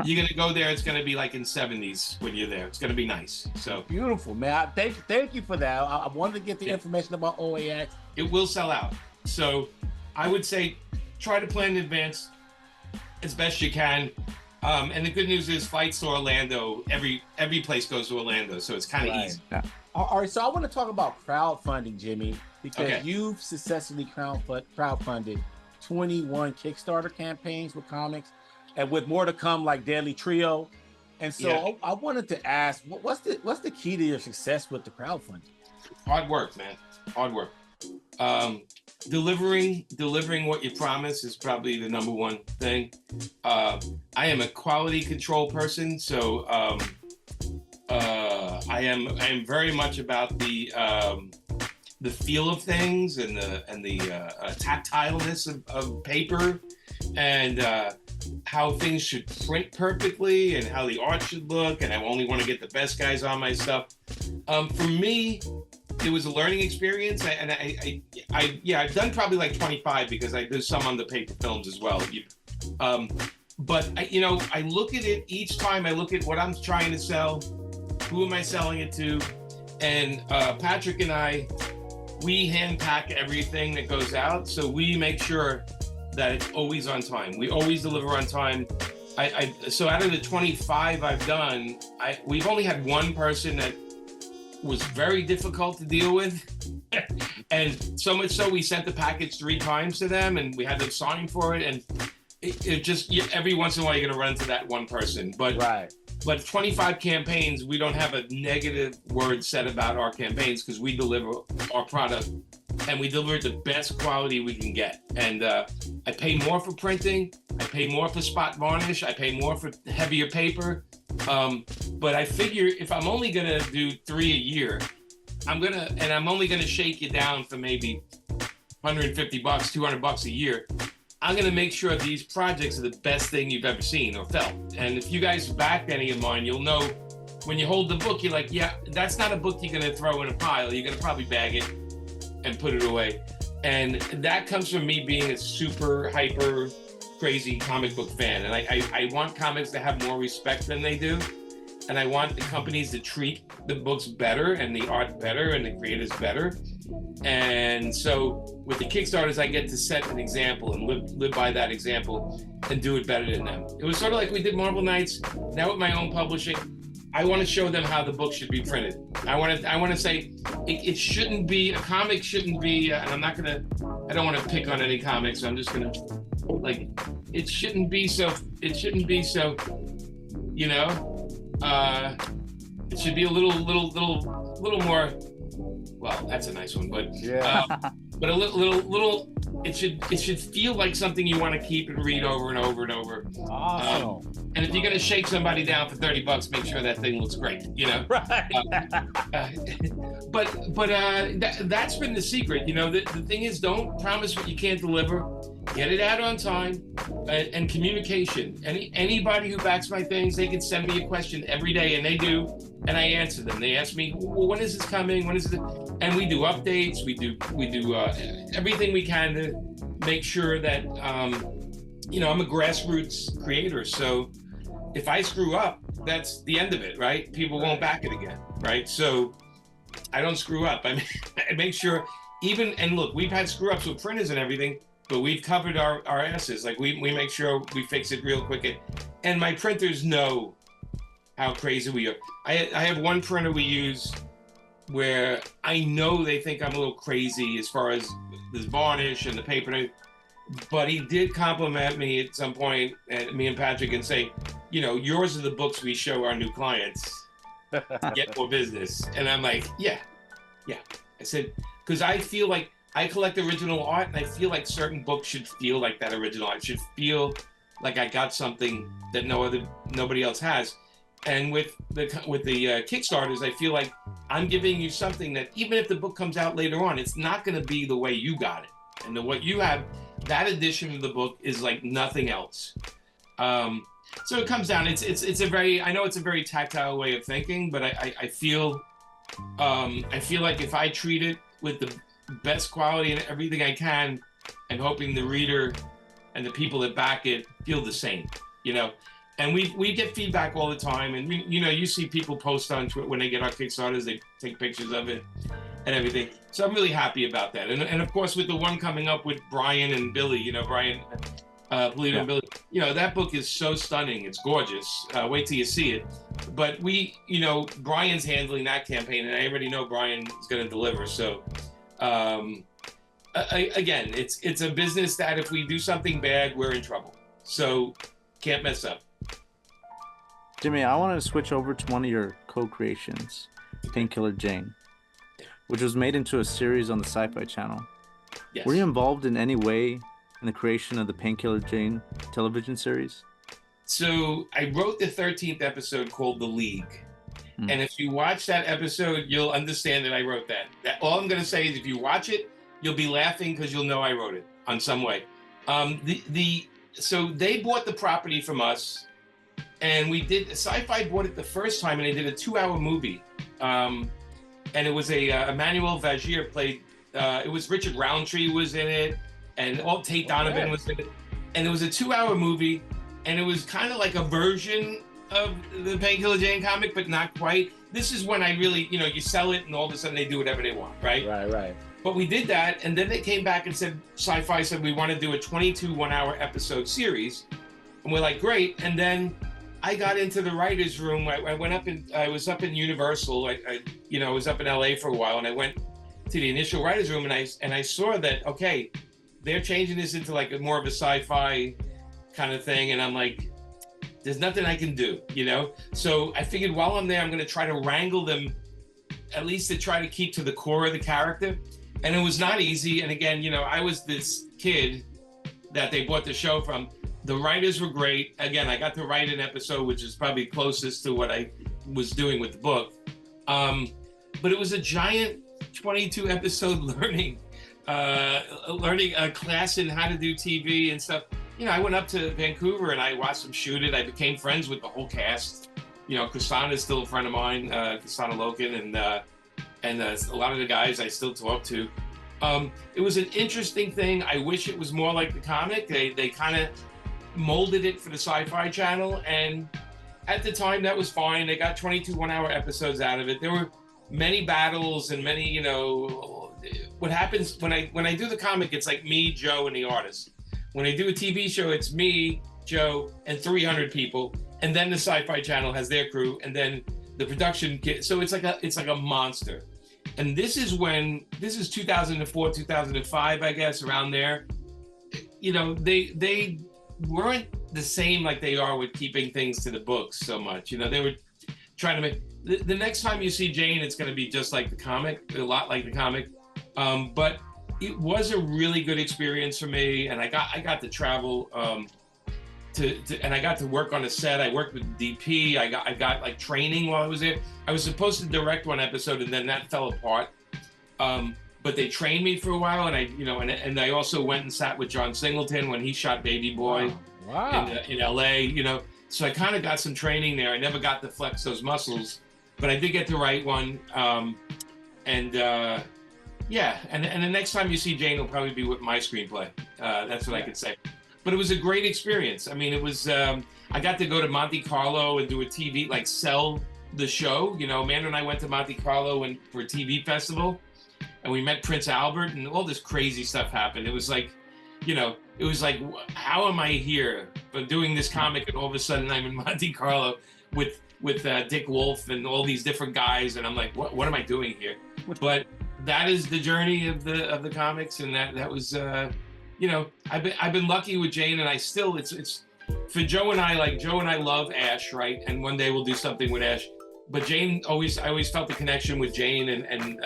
you're going to go there. It's going to be like in 70s when you're there. It's going to be nice. So beautiful, man. Thank you for that. I wanted to get the information about OAX. It will sell out. So I would say try to plan in advance as best you can. And the good news is flights to Orlando, every place goes to Orlando, so it's kind of easy. Yeah. All right, so I want to talk about crowdfunding, Jimmy, because you've successfully crowdfunded 21 Kickstarter campaigns with comics, and with more to come, like Deadly Trio. And so I wanted to ask, what's the key to your success with the crowdfunding? Hard work, man. Hard work. Delivering what you promise is probably the number one thing. I am a quality control person, so I am very much about the the feel of things and the tactileness of paper, and how things should print perfectly and how the art should look. And I only want to get the best guys on my stuff. For me, it was a learning experience. I've done probably like 25 because there's some on the paper films as well. But I look at it each time. I look at what I'm trying to sell, who am I selling it to, and Patrick and I, we hand pack everything that goes out, so we make sure that it's always on time. We always deliver on time. So out of the 25 I've done, we've only had one person that was very difficult to deal with. And so much so we sent the package 3 times to them and we had them sign for it. And it just, every once in a while you're gonna run into that one person. But 25 campaigns, we don't have a negative word said about our campaigns because we deliver our product and we deliver the best quality we can get. And I pay more for printing, I pay more for spot varnish, I pay more for heavier paper. But I figure if I'm only gonna do 3 a year, I'm only gonna shake you down for maybe $150, $200 a year. I'm gonna make sure these projects are the best thing you've ever seen or felt. And if you guys backed any of mine, you'll know when you hold the book, you're like, yeah, that's not a book you're gonna throw in a pile. You're gonna probably bag it and put it away. And that comes from me being a super hyper crazy comic book fan. And I want comics to have more respect than they do. And I want the companies to treat the books better and the art better and the creators better. And so with the Kickstarters, I get to set an example and live by that example and do it better than them. It was sort of like we did Marvel Knights. Now with my own publishing, I want to show them how the book should be printed. I want to say it shouldn't be, a comic shouldn't be, and I don't want to pick on any comics. So I'm just gonna, like, it shouldn't be so, it should be a little more, well, that's a nice one, but yeah. But a little, it should feel like something you want to keep and read over and over and over. Awesome. And if you're gonna shake somebody down for $30, make sure that thing looks great, Right. That's been the secret, The thing is, don't promise what you can't deliver. Get it out on time, and communication. Anybody who backs my things, they can send me a question every day, and they do, and I answer them. They ask me, well, when is this coming? When is it? And we do updates. We do everything we can to make sure that I'm a grassroots creator. So if I screw up, that's the end of it, right? People won't back it again, right? So I don't screw up. I make sure and look, we've had screw ups with printers and everything, but we've covered our asses. Like we make sure we fix it real quick. And my printers know how crazy we are. I have one printer we use where I know they think I'm a little crazy as far as the varnish and the paper, but he did compliment me at some point, me and Patrick, and say, yours are the books we show our new clients. Get more business. And I'm like, yeah. I said, because I feel like I collect original art, and I feel like certain books should feel like that original art. Should feel like I got something that nobody else has. And with the Kickstarters, I feel like I'm giving you something that even if the book comes out later on, it's not going to be the way you got it. And what you have, that edition of the book is like nothing else. So it comes down. It's a very, I know it's a very tactile way of thinking, but I feel like if I treat it with the best quality and everything I can, and hoping the reader and the people that back it feel the same, And we get feedback all the time, and you see people post on Twitter when they get our Kickstarters, they take pictures of it and everything. So I'm really happy about that. And of course, with the one coming up with Brian and Billy, Brian Polito and Billy, that book is so stunning. It's gorgeous. Wait till you see it. But Brian's handling that campaign, and I already know Brian is going to deliver. So again, it's a business that if we do something bad, we're in trouble. So can't mess up. Jimmy, I want to switch over to one of your co-creations, Painkiller Jane, which was made into a series on the Sci-Fi Channel. Yes. Were you involved in any way in the creation of the Painkiller Jane television series? So I wrote the 13th episode called The League. And if you watch that episode, you'll understand that I wrote that. All I'm going to say is if you watch it, you'll be laughing because you'll know I wrote it on some way. So they bought the property from us, and we did. Sci-Fi bought it the first time, and they did a 2-hour movie. And it was Emmanuel Vagier played. It was Richard Roundtree was in it, and Tate Donovan was in it. And it was a 2-hour movie, and it was kind of like a version of the Painkiller Jane comic, but not quite. This is when I really, you sell it, and all of a sudden they do whatever they want, right? Right. But we did that, and then they came back and said, Sci-Fi said, we want to do a 22 one-hour episode series. And we're like, great. And then I got into the writer's room. I was up in Universal. I was up in LA for a while, and I went to the initial writer's room, and I saw that, okay, they're changing this into like more of a sci-fi kind of thing. And I'm like, there's nothing I can do, So I figured while I'm there, I'm going to try to wrangle them, at least to try to keep to the core of the character. And it was not easy. And again, I was this kid that they bought the show from. The writers were great. Again, I got to write an episode, which is probably closest to what I was doing with the book. But it was a giant 22 episode learning a class in how to do TV and stuff. I went up to Vancouver and I watched them shoot it. I became friends with the whole cast. Kristanna is still a friend of mine, Kristanna Loken, and a lot of the guys I still talk to. It was an interesting thing. I wish it was more like the comic. They kind of molded it for the Sci-Fi Channel, and at the time that was fine. They got 22 one-hour episodes out of it. There were many battles and many, what happens when I do the comic, it's like me, Joe, and the artist. When I do a TV show, it's me, Joe, and 300 people, and then the Sci-Fi Channel has their crew, and then the production kit. So it's like a monster. And this is 2004, 2005, I guess, around there. They weren't the same like they are with keeping things to the books so much. They were trying to make the next time you see Jane, it's going to be just like the comic, a lot like the comic. But it was a really good experience for me, and I got to travel and I got to work on a set. I worked with DP. I got like training while I was there. I was supposed to direct one episode, and then that fell apart. But they trained me for a while, and I also went and sat with John Singleton when he shot Baby Boy. Wow. In LA. So I kind of got some training there. I never got to flex those muscles, but I did get to write one. And the next time you see Jane will probably be with my screenplay. That's what I could say. But it was a great experience. I mean, it was, I got to go to Monte Carlo and do a TV, like sell the show. Amanda and I went to Monte Carlo for a TV festival, and we met Prince Albert, and all this crazy stuff happened. It was like, how am I here for doing this comic, and all of a sudden I'm in Monte Carlo with Dick Wolf and all these different guys, and I'm like, what am I doing here? But that is the journey of the comics, and that was I've been lucky with Jane, and I still it's for Joe and I, like Joe and I love Ash, right? And one day we'll do something with Ash. But Jane I always felt the connection with Jane, and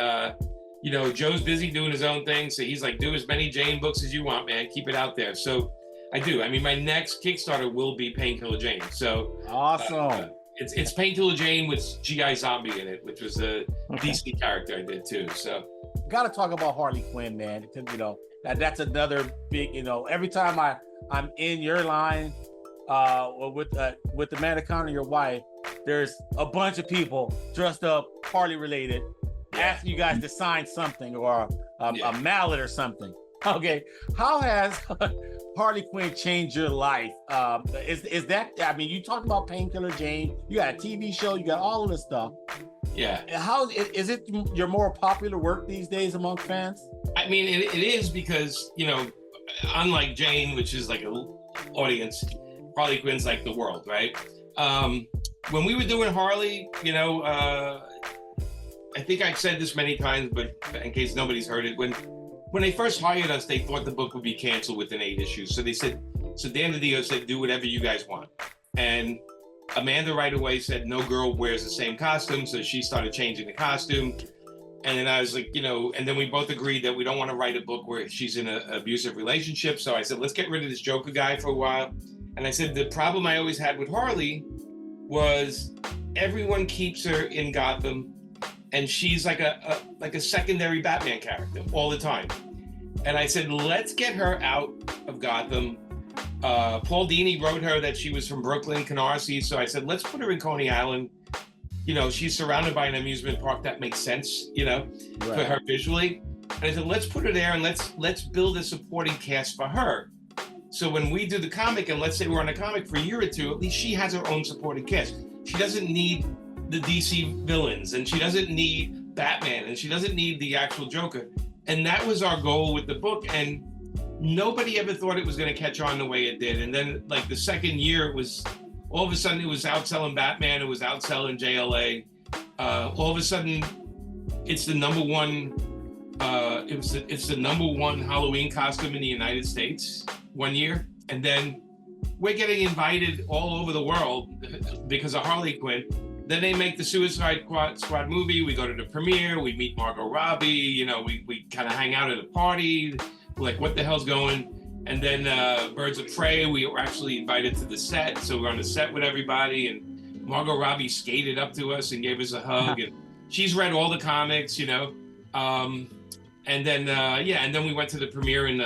Joe's busy doing his own thing, so he's like, do as many Jane books as you want, man. Keep it out there. So I do. I mean, my next Kickstarter will be Painkiller Jane. So awesome. It's Painkiller Jane with G.I. Zombie in it, which was a DC character I did too. So got to talk about Harley Quinn, man. That's another big. Every time I'm in your line with the Manacon or your wife, there's a bunch of people dressed up Harley related, asking you guys to sign something or a mallet or something. Okay, how has Harley Quinn changed your life? Is that? I mean, you talked about Painkiller Jane. You got a TV show. You got all of this stuff. Yeah. How is it your more popular work these days among fans? I mean, it is because unlike Jane, which is like an audience, Harley Quinn's like the world, right? When we were doing Harley, I think I've said this many times, but in case nobody's heard it, when they first hired us, they thought the book would be canceled within 8 issues. So Dan DiDio said, do whatever you guys want. And Amanda right away said, no girl wears the same costume. So she started changing the costume. And then I was like, and then we both agreed that we don't want to write a book where she's in an abusive relationship. So I said, let's get rid of this Joker guy for a while. And I said, the problem I always had with Harley was everyone keeps her in Gotham, and she's like a secondary Batman character all the time. And I said, let's get her out of Gotham. Paul Dini wrote her that she was from Brooklyn, Canarsie. So I said, let's put her in Coney Island. She's surrounded by an amusement park. That makes sense, for her visually. And I said, let's put her there and let's build a supporting cast for her. So when we do the comic, and let's say we're on a comic for a year or two, at least she has her own supporting cast. She doesn't need the DC villains, and she doesn't need Batman, and she doesn't need the actual Joker. And that was our goal with the book. And nobody ever thought it was going to catch on the way it did. And then like the second year, all of a sudden it was outselling Batman. It was outselling JLA. All of a sudden it's the number one, it's the number one Halloween costume in the United States one year. And then we're getting invited all over the world because of Harley Quinn. Then they make the Suicide Squad movie. We go to the premiere. We meet Margot Robbie. We kind of hang out at a party. We're like, what the hell's going? And then Birds of Prey, we were actually invited to the set. So we're on the set with everybody. And Margot Robbie skated up to us and gave us a hug. And she's read all the comics, And then, and then we went to the premiere in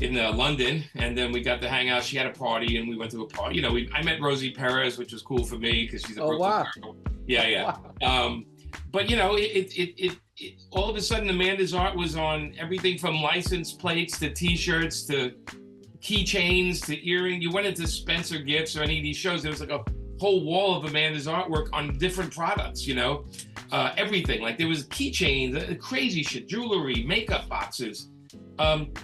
London, and then we got to hang out. She had a party, and we went to a party. I met Rosie Perez, which was cool for me because she's a Brooklyn girl. Yeah. Wow. But it all of a sudden Amanda's art was on everything from license plates to T-shirts to keychains to earrings. You went into Spencer Gifts or any of these shows, there was like a whole wall of Amanda's artwork on different products. Everything. Like there was keychains, crazy shit, jewelry, makeup boxes.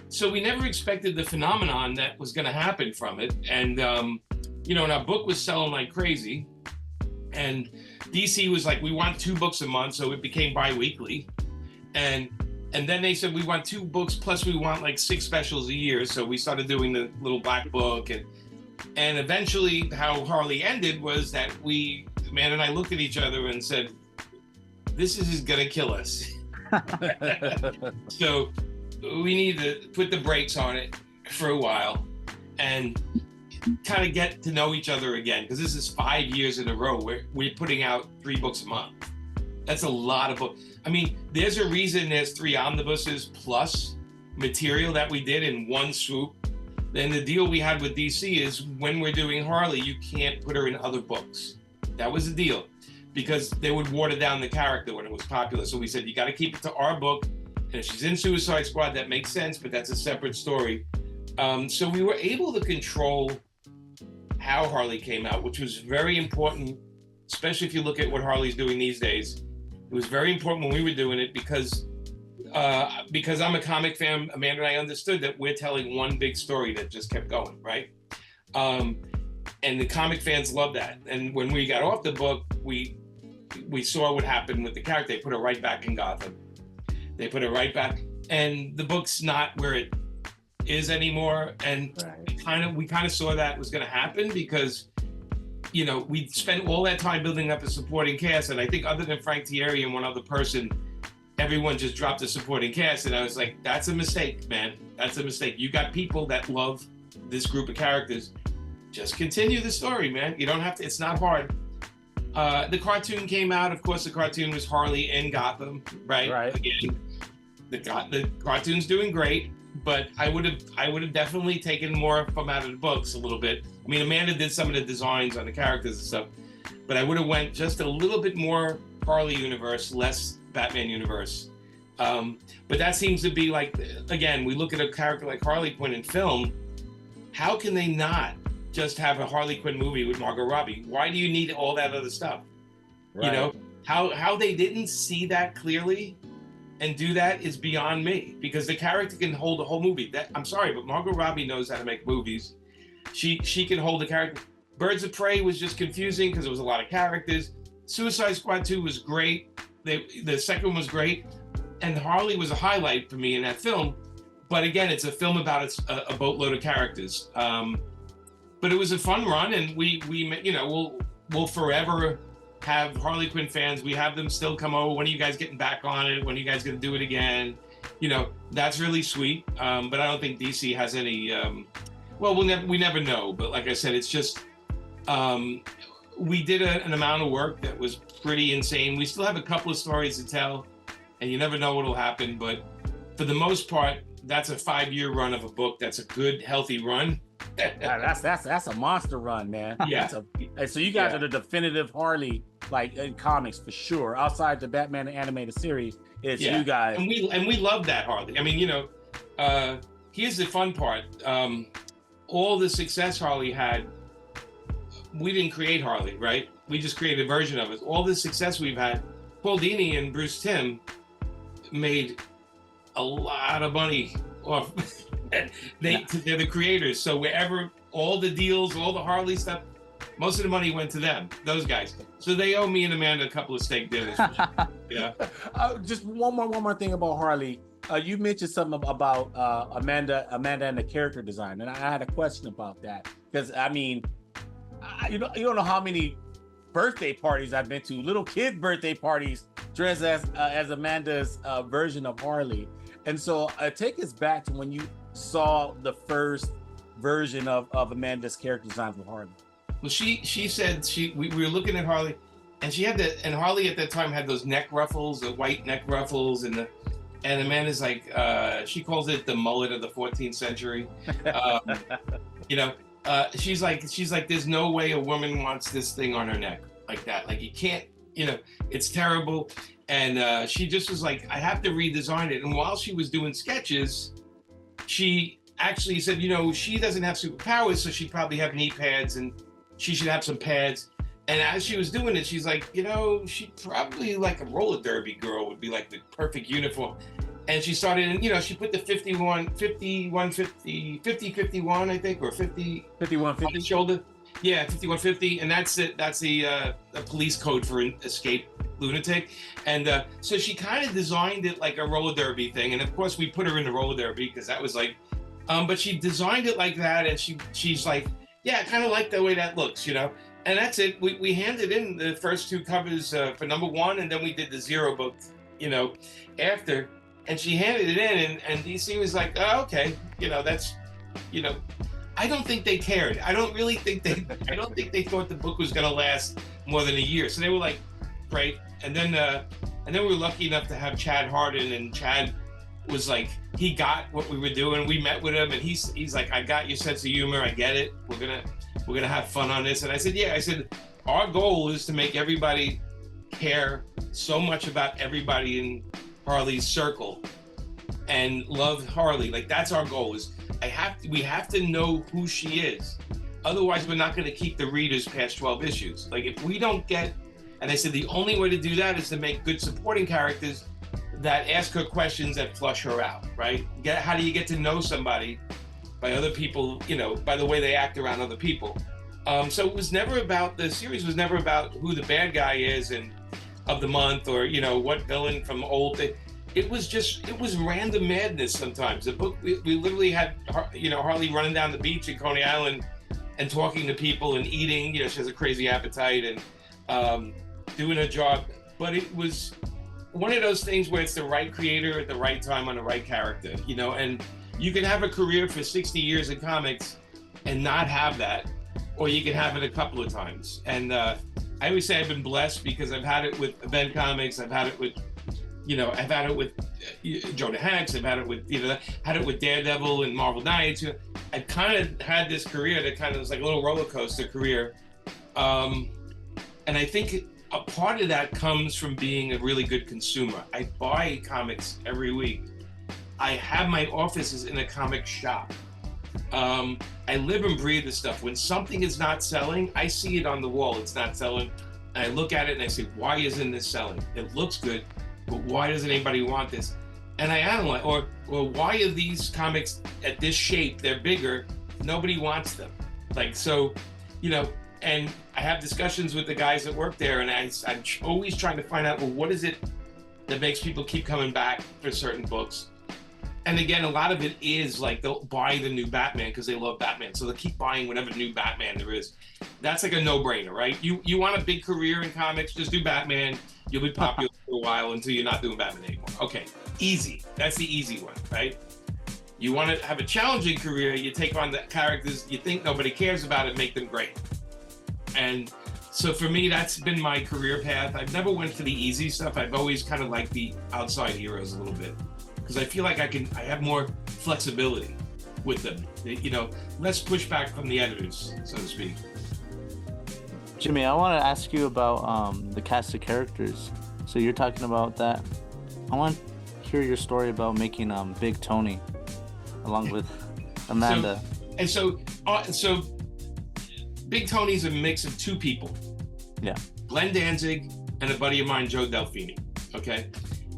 So we never expected the phenomenon that was going to happen from it. And, and our book was selling like crazy. And DC was like, we want 2 books a month. So it became bi-weekly. And then they said, we want 2 books, plus we want like 6 specials a year. So we started doing the little black book. And eventually how Harley ended was that Amanda and I looked at each other and said, this is going to kill us. So we need to put the brakes on it for a while and kind of get to know each other again, because this is 5 years in a row where we're putting out 3 books a month. That's a lot of books. I mean, there's a reason there's 3 omnibuses plus material that we did in one swoop. Then the deal we had with DC is when we're doing Harley, you can't put her in other books. That was the deal, because they would water down the character when it was popular. So we said, you got to keep it to our book. And if she's in Suicide Squad, that makes sense, but that's a separate story. So we were able to control how Harley came out, which was very important, especially if you look at what Harley's doing these days. It was very important when we were doing it because I'm a comic fan. Amanda and I understood that we're telling one big story that just kept going, right? And the comic fans love that. And when we got off the book, we saw what happened with the character. They put her right back in Gotham. They put it right back, and the book's not where it is anymore. And we kind of saw that was going to happen because, we spent all that time building up a supporting cast. And I think other than Frank Thierry and one other person, everyone just dropped the supporting cast. And I was like, that's a mistake, man. That's a mistake. You got people that love this group of characters. Just continue the story, man. You don't have to, it's not hard. The cartoon came out. Of course, the cartoon was Harley in Gotham, right? Again, the cartoon's doing great, but I would have definitely taken more from out of the books a little bit. I mean, Amanda did some of the designs on the characters and stuff, but I would have went just a little bit more Harley universe, less Batman universe. But that seems to be like, again, we look at a character like Harley Quinn in film. How can they not just have a Harley Quinn movie with Margot Robbie? Why do you need all that other stuff? Right. How they didn't see that clearly and do that is beyond me, because the character can hold a whole movie. I'm sorry, but Margot Robbie knows how to make movies. She can hold a character. Birds of Prey was just confusing because there was a lot of characters. Suicide Squad 2 was great. The second one was great. And Harley was a highlight for me in that film. But again, it's a film about a boatload of characters. But it was a fun run, and we'll forever have Harley Quinn fans. We have them still come over. When are you guys getting back on it? When are you guys going to do it again? That's really sweet. But I don't think DC has any. We never know. But like I said, it's just we did an amount of work that was pretty insane. We still have a couple of stories to tell, and you never know what'll happen. But for the most part, that's a 5-year run of a book. That's a good, healthy run. That's a monster run, man. Yeah. So you guys are the definitive Harley, like in comics for sure. Outside the Batman animated series, it's you guys. And we love that Harley. I mean, here's the fun part. All the success Harley had, we didn't create Harley, right? We just created a version of it. All the success we've had, Paul Dini and Bruce Timm made a lot of money off. They're the creators. So wherever all the deals, all the Harley stuff, most of the money went to them, those guys. So they owe me and Amanda a couple of steak dinners. Yeah. Just one more thing about Harley. You mentioned something about Amanda and the character design, and I had a question about that because I mean, you don't know how many birthday parties I've been to, little kid birthday parties dressed as Amanda's version of Harley, and so take us back to when you saw the first version of Amanda's character design for Harley. Well, she said we were looking at Harley, and she had and Harley at that time had those neck ruffles, the white neck ruffles, and Amanda's like, she calls it the mullet of the 14th century. She's like, there's no way a woman wants this thing on her neck like that. Like you can't, it's terrible. And she just was like, I have to redesign it. And while she was doing sketches, she actually said, she doesn't have superpowers, so she'd probably have knee pads and she should have some pads. And as she was doing it, she's like, she'd probably like a roller derby girl would be like the perfect uniform. And she started, and she put the 51, I think, or 5150 on the shoulder. Yeah, 5150, and that's it. That's the police code for an escaped lunatic. And so she kind of designed it like a roller derby thing. And of course, we put her in the roller derby because that was like, but she designed it like that, and she's like, yeah, I kind of like the way that looks, And that's it. We handed in the first 2 covers for #1, and then we did the 0 book, after. And she handed it in, and DC was like, oh, okay, that's, I don't think they cared. I don't think they thought the book was gonna last more than a year. So they were like, great. And then we were lucky enough to have Chad Hardin, and Chad was like, he got what we were doing. We met with him, and he's like, I got your sense of humor. I get it. We're gonna have fun on this. And I said, yeah. I said, our goal is to make everybody care so much about everybody in Harley's circle and love Harley. Like that's our goal. Is we have to know who she is. Otherwise, we're not going to keep the readers past 12 issues. Like if we don't get, and I said the only way to do that is to make good supporting characters that ask her questions that flush her out. Right? How do you get to know somebody by other people? By the way they act around other people. So it was never about, the series was never about who the bad guy is and of the month, or what villain from old. It was random madness sometimes. The book, we literally had Harley running down the beach in Coney Island and talking to people and eating. She has a crazy appetite and doing her job. But it was one of those things where it's the right creator at the right time on the right character. And you can have a career for 60 years in comics and not have that, or you can have it a couple of times. And I always say I've been blessed because I've had it with Event Comics, I've had it with, I've had it with Jonah Hex, I've had it with, had it with Daredevil and Marvel Knights. I've kind of had this career that kind of was like a little roller coaster career. And I think a part of that comes from being a really good consumer. I buy comics every week. I have my offices in a comic shop. I live and breathe this stuff. When something is not selling, I see it on the wall, it's not selling. And I look at it and I say, why isn't this selling? It looks good, but why doesn't anybody want this? And I analyze, or why are these comics at this shape, they're bigger, nobody wants them. Like, so, and I have discussions with the guys that work there, and I'm always trying to find out, well, what is it that makes people keep coming back for certain books? And again, a lot of it is like they'll buy the new Batman because they love Batman. So they'll keep buying whatever new Batman there is. That's like a no-brainer, right? You want a big career in comics, just do Batman. You'll be popular for a while until you're not doing Batman anymore. Okay, easy. That's the easy one, right? You want to have a challenging career, you take on the characters you think nobody cares about and make them great. And So for me, that's been my career path. I've never went for the easy stuff. I've always kind of liked the outside heroes a little bit, because I feel like I have more flexibility with them. You know, less pushback from the editors, so to speak. Jimmy, I want to ask you about the cast of characters. So you're talking about that. I want to hear your story about making Big Tony along with Amanda. So Big Tony's a mix of two people. Yeah. Glenn Danzig and a buddy of mine, Joe Delfini. Okay.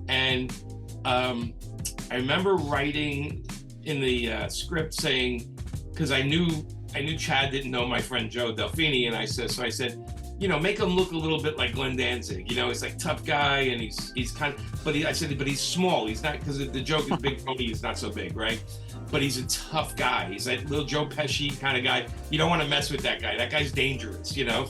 And I remember writing in the script saying, because I knew Chad didn't know my friend Joe Delfini, and I said, you know, make him look a little bit like Glenn Danzig. You know, he's like tough guy, and he's kind of, but he's small. He's not, because the joke is Big Tony is not so big, right? But he's a tough guy. He's like little Joe Pesci kind of guy. You don't want to mess with that guy. That guy's dangerous, you know?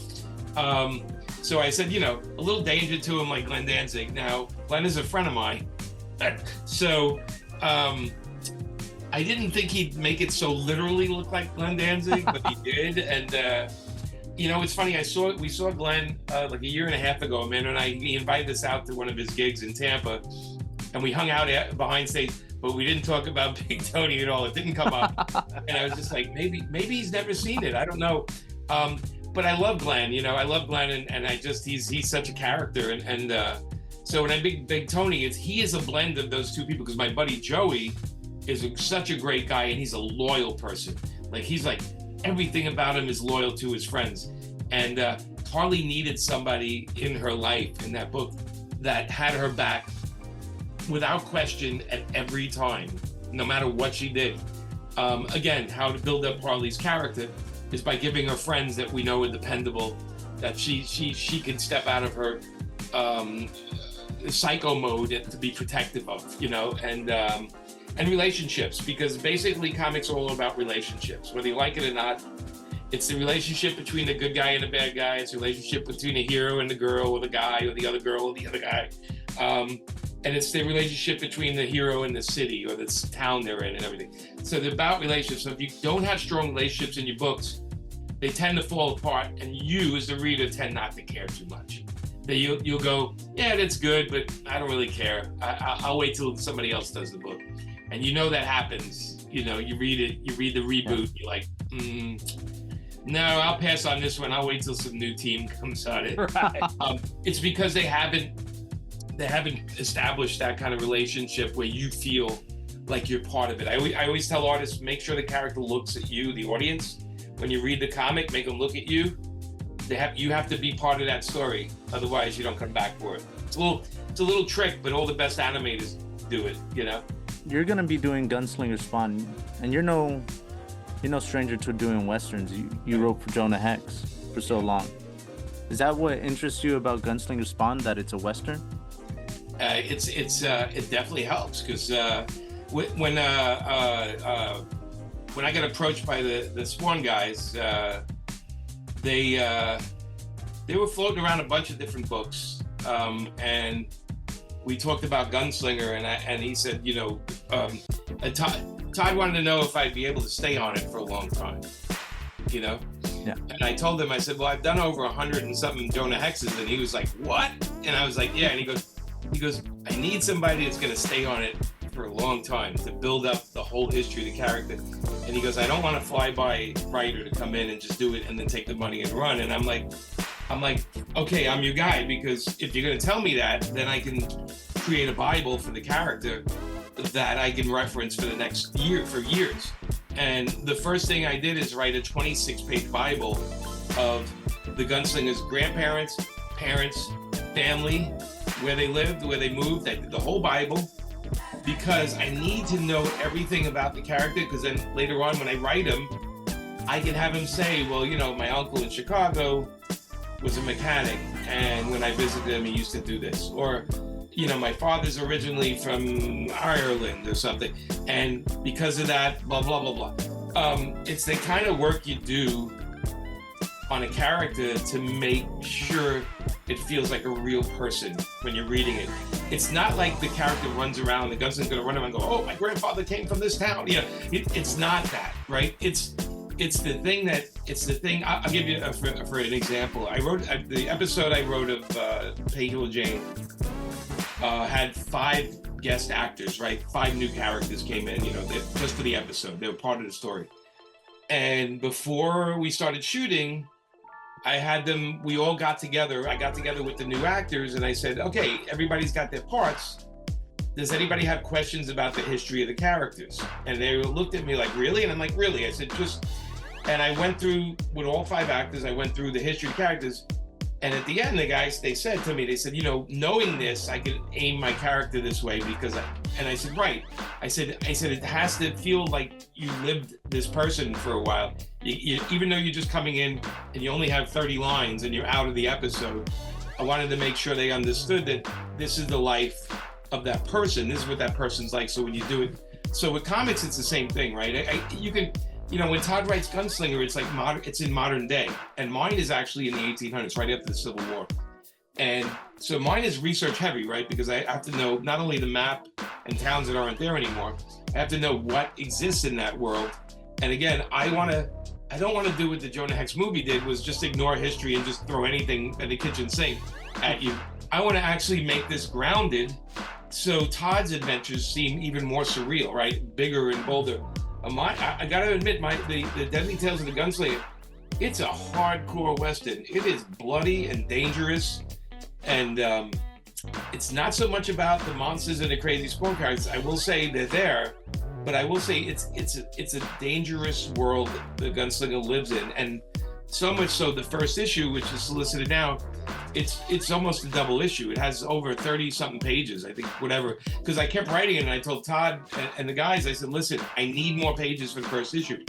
So I said, you know, a little danger to him like Glenn Danzig. Now, Glenn is a friend of mine. So I didn't think he'd make it so literally look like Glenn Danzig, but he did. And, you know, it's funny. We saw Glenn like a year and a half ago. Amanda and he invited us out to one of his gigs in Tampa, and we hung out behind stage, but we didn't talk about Big Tony at all. It didn't come up. And I was just like, maybe he's never seen it. I don't know. But I love Glenn, you know, and he's such a character. And so when I Big Tony, he is a blend of those two people, because my buddy Joey is such a great guy, and he's a loyal person. Like, he's like, everything about him is loyal to his friends. And Harley needed somebody in her life in that book that had her back without question at every time, no matter what she did. Again, how to build up Harley's character is by giving her friends that we know are dependable, that she can step out of her psycho mode to be protective of, you know, and relationships, because basically comics are all about relationships, whether you like it or not. It's the relationship between the good guy and the bad guy. It's the relationship between the hero and the girl, or the guy or the other girl or the other guy. And it's the relationship between the hero and the city or the town they're in and everything. So they're about relationships. So if you don't have strong relationships in your books, they tend to fall apart, and you as the reader tend not to care too much. That you'll go, yeah, that's good, but I don't really care. I'll wait till somebody else does the book. And you know that happens. You know, you read it, you read the reboot, you're like, no, I'll pass on this one. I'll wait till some new team comes on it. Right. It's because they haven't established that kind of relationship where you feel like you're part of it. I always tell artists, make sure the character looks at you, the audience. When you read the comic, make them look at you. You have to be part of that story. Otherwise, you don't come back for it. It's a little trick, but all the best animators do it, you know? You're gonna be doing Gunslinger Spawn, and you're no stranger to doing westerns. You wrote for Jonah Hex for so long. Is that what interests you about Gunslinger Spawn, that it's a western? It definitely helps, because when I got approached by the Spawn guys, they were floating around a bunch of different books, and we talked about Gunslinger, and he said, you know, Todd wanted to know if I'd be able to stay on it for a long time, you know? Yeah. And I told him, I said, well, I've done over 100 and something Jonah Hexes, and he was like, what? And I was like, yeah. And he goes, I need somebody that's gonna stay on it for a long time to build up the whole history of the character. And he goes, I don't want a fly-by writer to come in and just do it and then take the money and run. And I'm like, okay, I'm your guy, because if you're gonna tell me that, then I can create a Bible for the character that I can reference for the next year, for years. And the first thing I did is write a 26-page Bible of the Gunslinger's grandparents, parents, family, where they lived, where they moved. I did the whole Bible, because I need to know everything about the character, because then later on when I write him, I can have him say, well, you know, my uncle in Chicago was a mechanic, and when I visited him, he used to do this. Or, you know, my father's originally from Ireland or something, and because of that, blah, blah, blah, blah. It's the kind of work you do on a character to make sure it feels like a real person when you're reading it. It's not like the character runs around, the gunslinger's gonna run around and go, oh, my grandfather came from this town. You know, it's not that, right? It's it's the thing. I'll give you for an example. The episode I wrote of Painkiller Jane had 5 guest actors, right? 5 new characters came in, just for the episode. They were part of the story. And before we started shooting, we all got together. I got together with the new actors and I said, okay, everybody's got their parts. Does anybody have questions about the history of the characters? And they looked at me like, really? And I'm like, really? I said, and I went through, with all 5 actors, I went through the history of characters. And at the end, they said to me, knowing this, I could aim my character this way and I said, right. I said, it has to feel like you lived this person for a while. Even though you're just coming in and you only have 30 lines and you're out of the episode, I wanted to make sure they understood that this is the life of that person. This is what that person's like. So when you do it, so with comics, it's the same thing, right? You can, when Todd writes Gunslinger, it's like it's in modern day, and mine is actually in the 1800s, right after the Civil War. And so mine is research heavy, right? Because I have to know not only the map and towns that aren't there anymore, I have to know what exists in that world. And again, I don't want to do what the Jonah Hex movie did, was just ignore history and just throw anything at the kitchen sink at you. I want to actually make this grounded, so Todd's adventures seem even more surreal, right? Bigger and bolder. I gotta admit, the Deadly Tales of the Gunslinger, it's a hardcore Western. It is bloody and dangerous, and it's not so much about the monsters and the crazy Spawn characters. I will say they're there, but I will say it's a dangerous world the Gunslinger lives in, and so much so the first issue, which is solicited now, it's almost a double issue. It has over 30-something pages, I think, whatever. Because I kept writing it, and I told Todd and the guys, I said, listen, I need more pages for the first issue.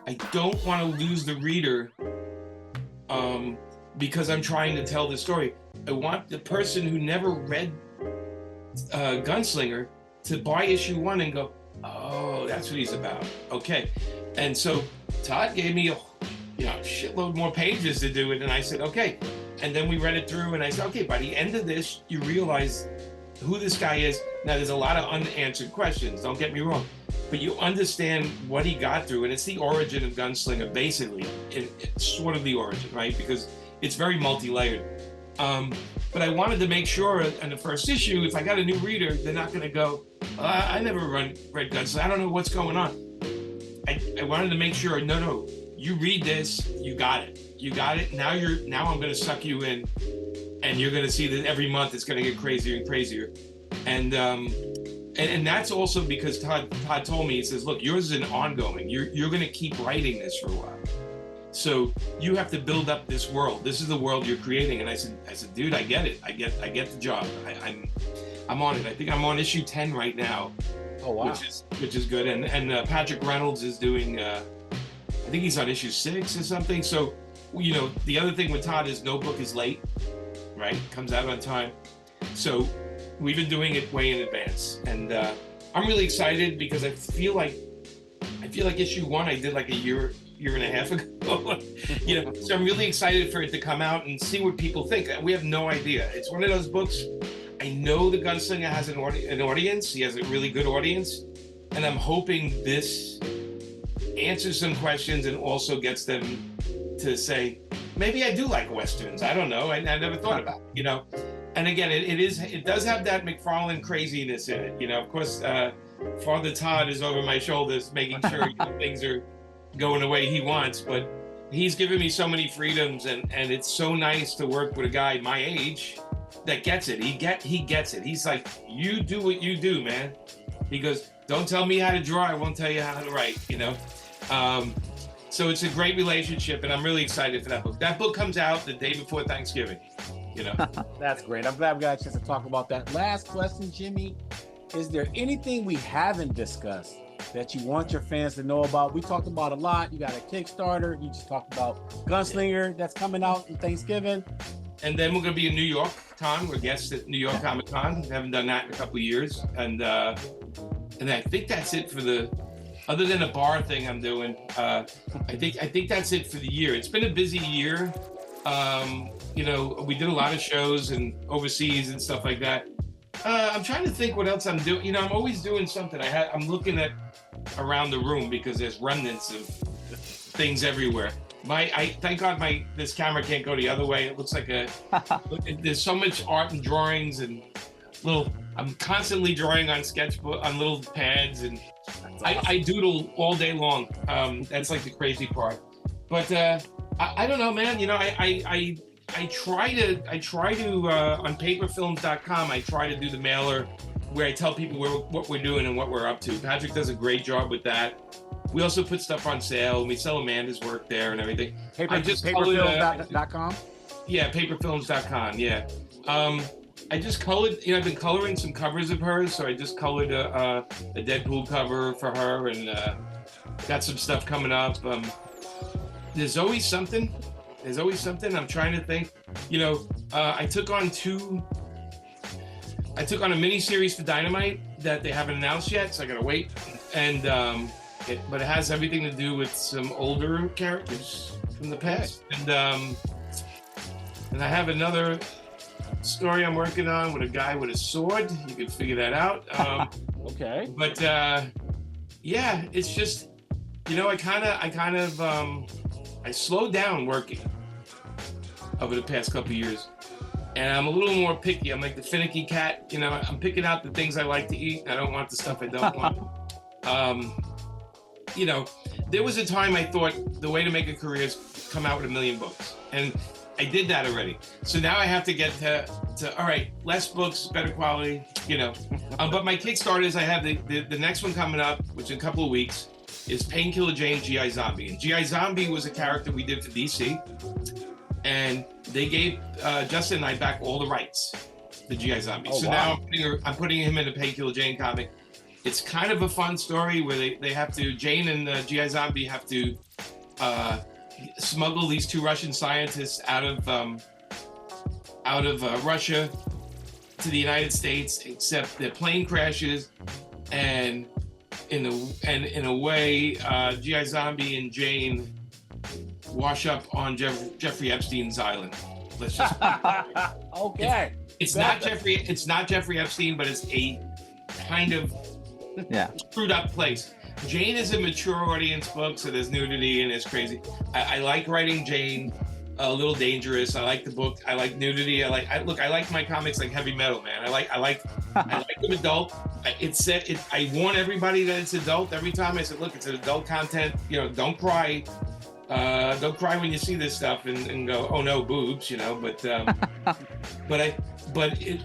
I don't want to lose the reader because I'm trying to tell the story. I want the person who never read Gunslinger to buy issue 1 and go, oh, that's what he's about. Okay. And so Todd gave me a shitload more pages to do it, and I said, okay. And then we read it through, and I said, okay, by the end of this, you realize who this guy is. Now, there's a lot of unanswered questions, don't get me wrong, but you understand what he got through, and it's the origin of Gunslinger, basically. It's sort of the origin, right? Because it's very multi-layered. But I wanted to make sure in the first issue, if I got a new reader, they're not going to go, I never read Gunslinger, I don't know what's going on. I wanted to make sure, no, you read this, you got it. Now I'm going to suck you in, and you're going to see that every month it's going to get crazier and crazier. And that's also because Todd told me, he says, look, yours is an ongoing. You're going to keep writing this for a while. So you have to build up this world. This is the world you're creating. And I said, dude, I get it. I get the job. I'm on it. I think I'm on issue 10 right now. Oh, wow. Which is good. And Patrick Reynolds is doing, I think he's on issue 6 or something. So, the other thing with Todd is no book is late, right? Comes out on time. So we've been doing it way in advance. And I'm really excited because I feel like issue 1 I did like a year and a half ago. So I'm really excited for it to come out and see what people think. We have no idea. It's one of those books. I know the Gunslinger has an audience. He has a really good audience. And I'm hoping this answers some questions and also gets them to say, maybe I do like Westerns. I don't know. I never thought about it, And again, it does have that McFarlane craziness in it. Of course, Father Todd is over my shoulders, making sure things are going the way he wants. But he's given me so many freedoms, and it's so nice to work with a guy my age that gets it. He gets it. He's like, you do what you do, man. He goes, don't tell me how to draw. I won't tell you how to write. So it's a great relationship, and I'm really excited for that book. That book comes out the day before Thanksgiving. That's great. I'm glad we got a chance to talk about that. Last question, Jimmy. Is there anything we haven't discussed that you want your fans to know about? We talked about a lot. You got a Kickstarter. You just talked about Gunslinger that's coming out in Thanksgiving. And then we're going to be in New York Con. We're guests at New York Comic Con. We haven't done that in a couple of years. And I think that's it for other than a bar thing I'm doing. I think that's it for the year. It's been a busy year. We did a lot of shows and overseas and stuff like that. I'm trying to think what else I'm doing. I'm always doing something. I'm looking at around the room because there's remnants of things everywhere. Thank God this camera can't go the other way. It looks like there's so much art and drawings and I'm constantly drawing on sketchbook, on little pads, and awesome. I doodle all day long. That's like the crazy part. But I don't know, man. You know, I try to on paperfilms.com, I try to do the mailer where I tell people what we're doing and what we're up to. Patrick does a great job with that. We also put stuff on sale, and we sell Amanda's work there and everything. Paperfilms.com? Yeah, paperfilms.com, yeah. I just colored, you know, I've been coloring some covers of hers, so I just colored a Deadpool cover for her, and got some stuff coming up. There's always something. I'm trying to think. You know, I took on a mini series for Dynamite that they haven't announced yet, so I gotta wait. And but it has everything to do with some older characters from the past. And I have another story I'm working on with a guy with a sword. You can figure that out. Okay. But yeah, it's just, you know, I slowed down working over the past couple of years, and I'm a little more picky. I'm like the finicky cat, you know. I'm picking out the things I like to eat. I don't want the stuff I don't want. You know, there was a time I thought the way to make a career is come out with 1 million books, and I did that already. So now I have to get to all right, less books, better quality, you know. But my Kickstarter is I have the next one coming up, which in a couple of weeks, is Painkiller Jane, G.I. Zombie. And G.I. Zombie was a character we did for DC, and they gave Justin and I back all the rights to G.I. Zombie. So wow. Now I'm putting him in a Painkiller Jane comic. It's kind of a fun story where they have to, Jane and G.I. Zombie have to smuggle these 2 Russian scientists out of Russia to the United States, except their plane crashes, and in a way, G.I. Zombie and Jane wash up on Jeffrey Epstein's island. Let's just okay. It's not Jeffrey Epstein, but it's a kind of screwed up place. Jane is a mature audience book, so there's nudity and it's crazy. I like writing Jane a little dangerous. I like the book. I like nudity. I like my comics like heavy metal, man. I like them adult. I warn everybody that it's adult every time. I said, look, it's an adult content. You know, don't cry. Don't cry when you see this stuff and go, oh no, boobs, you know. But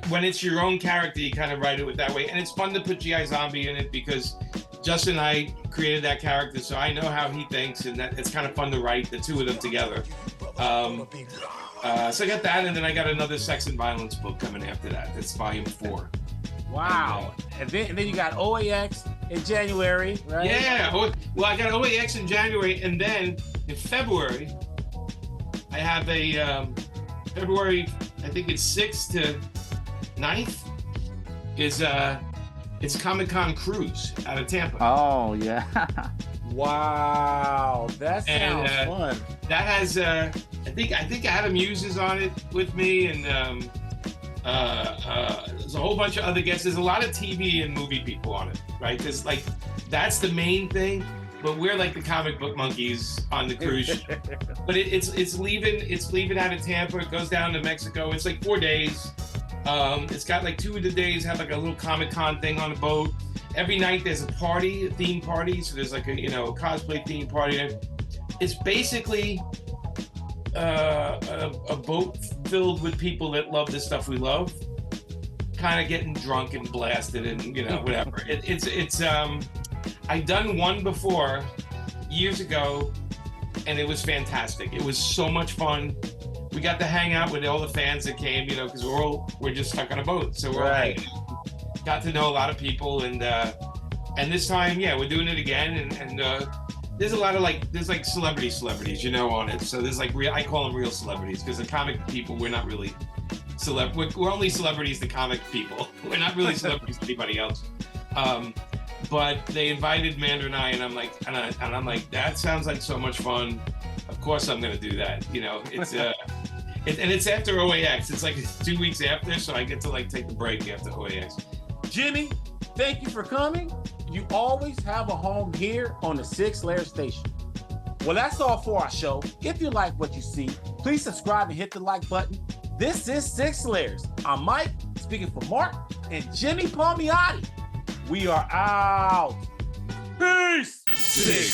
when it's your own character, you kind of write it with that way, and it's fun to put G.I. Zombie in it because Justin and I created that character, so I know how he thinks, and that it's kind of fun to write the 2 of them together. So I got that, and then I got another sex and violence book coming after that. That's volume 4. Wow. And then you got OAX in January, right? Yeah. Well, I got OAX in January, and then in February, I have a February, I think it's 6th to 9th, it's Comic-Con Cruise out of Tampa. Oh, yeah. Wow. That sounds fun. That has, I think Adam Hughes is on it with me, and there's a whole bunch of other guests. There's a lot of TV and movie people on it, right? There's like, that's the main thing, but we're like the comic book monkeys on the cruise. But it's leaving out of Tampa. It goes down to Mexico. It's like 4 days. It's got like 2 of the days have like a little Comic-Con thing on the boat. Every night there's a party, a theme party. So there's like a cosplay theme party. It's basically a boat filled with people that love the stuff we love, kind of getting drunk and blasted and whatever. It's I've done one before years ago, and it was fantastic. It was so much fun. We got to hang out with all the fans that came, because we're just stuck on a boat, so we're right. Got to know a lot of people, and this time, we're doing it again, and there's a lot of there's celebrities, on it. So there's I call them real celebrities, because the comic people, we're not really we're only celebrities to comic people. We're not really celebrities to anybody else. But they invited Amanda and I, and I'm like, that sounds like so much fun. Of course I'm gonna do that. It's and it's after OAX. It's like 2 weeks after, so I get to take the break after OAX. Jimmy, thank you for coming. You always have a home here on the Sig Slayers station. Well, that's all for our show. If you like what you see, please subscribe and hit the like button. This is Sig Slayers. I'm Mike, speaking for Mark and Jimmy Palmiotti. We are out. Peace. Sig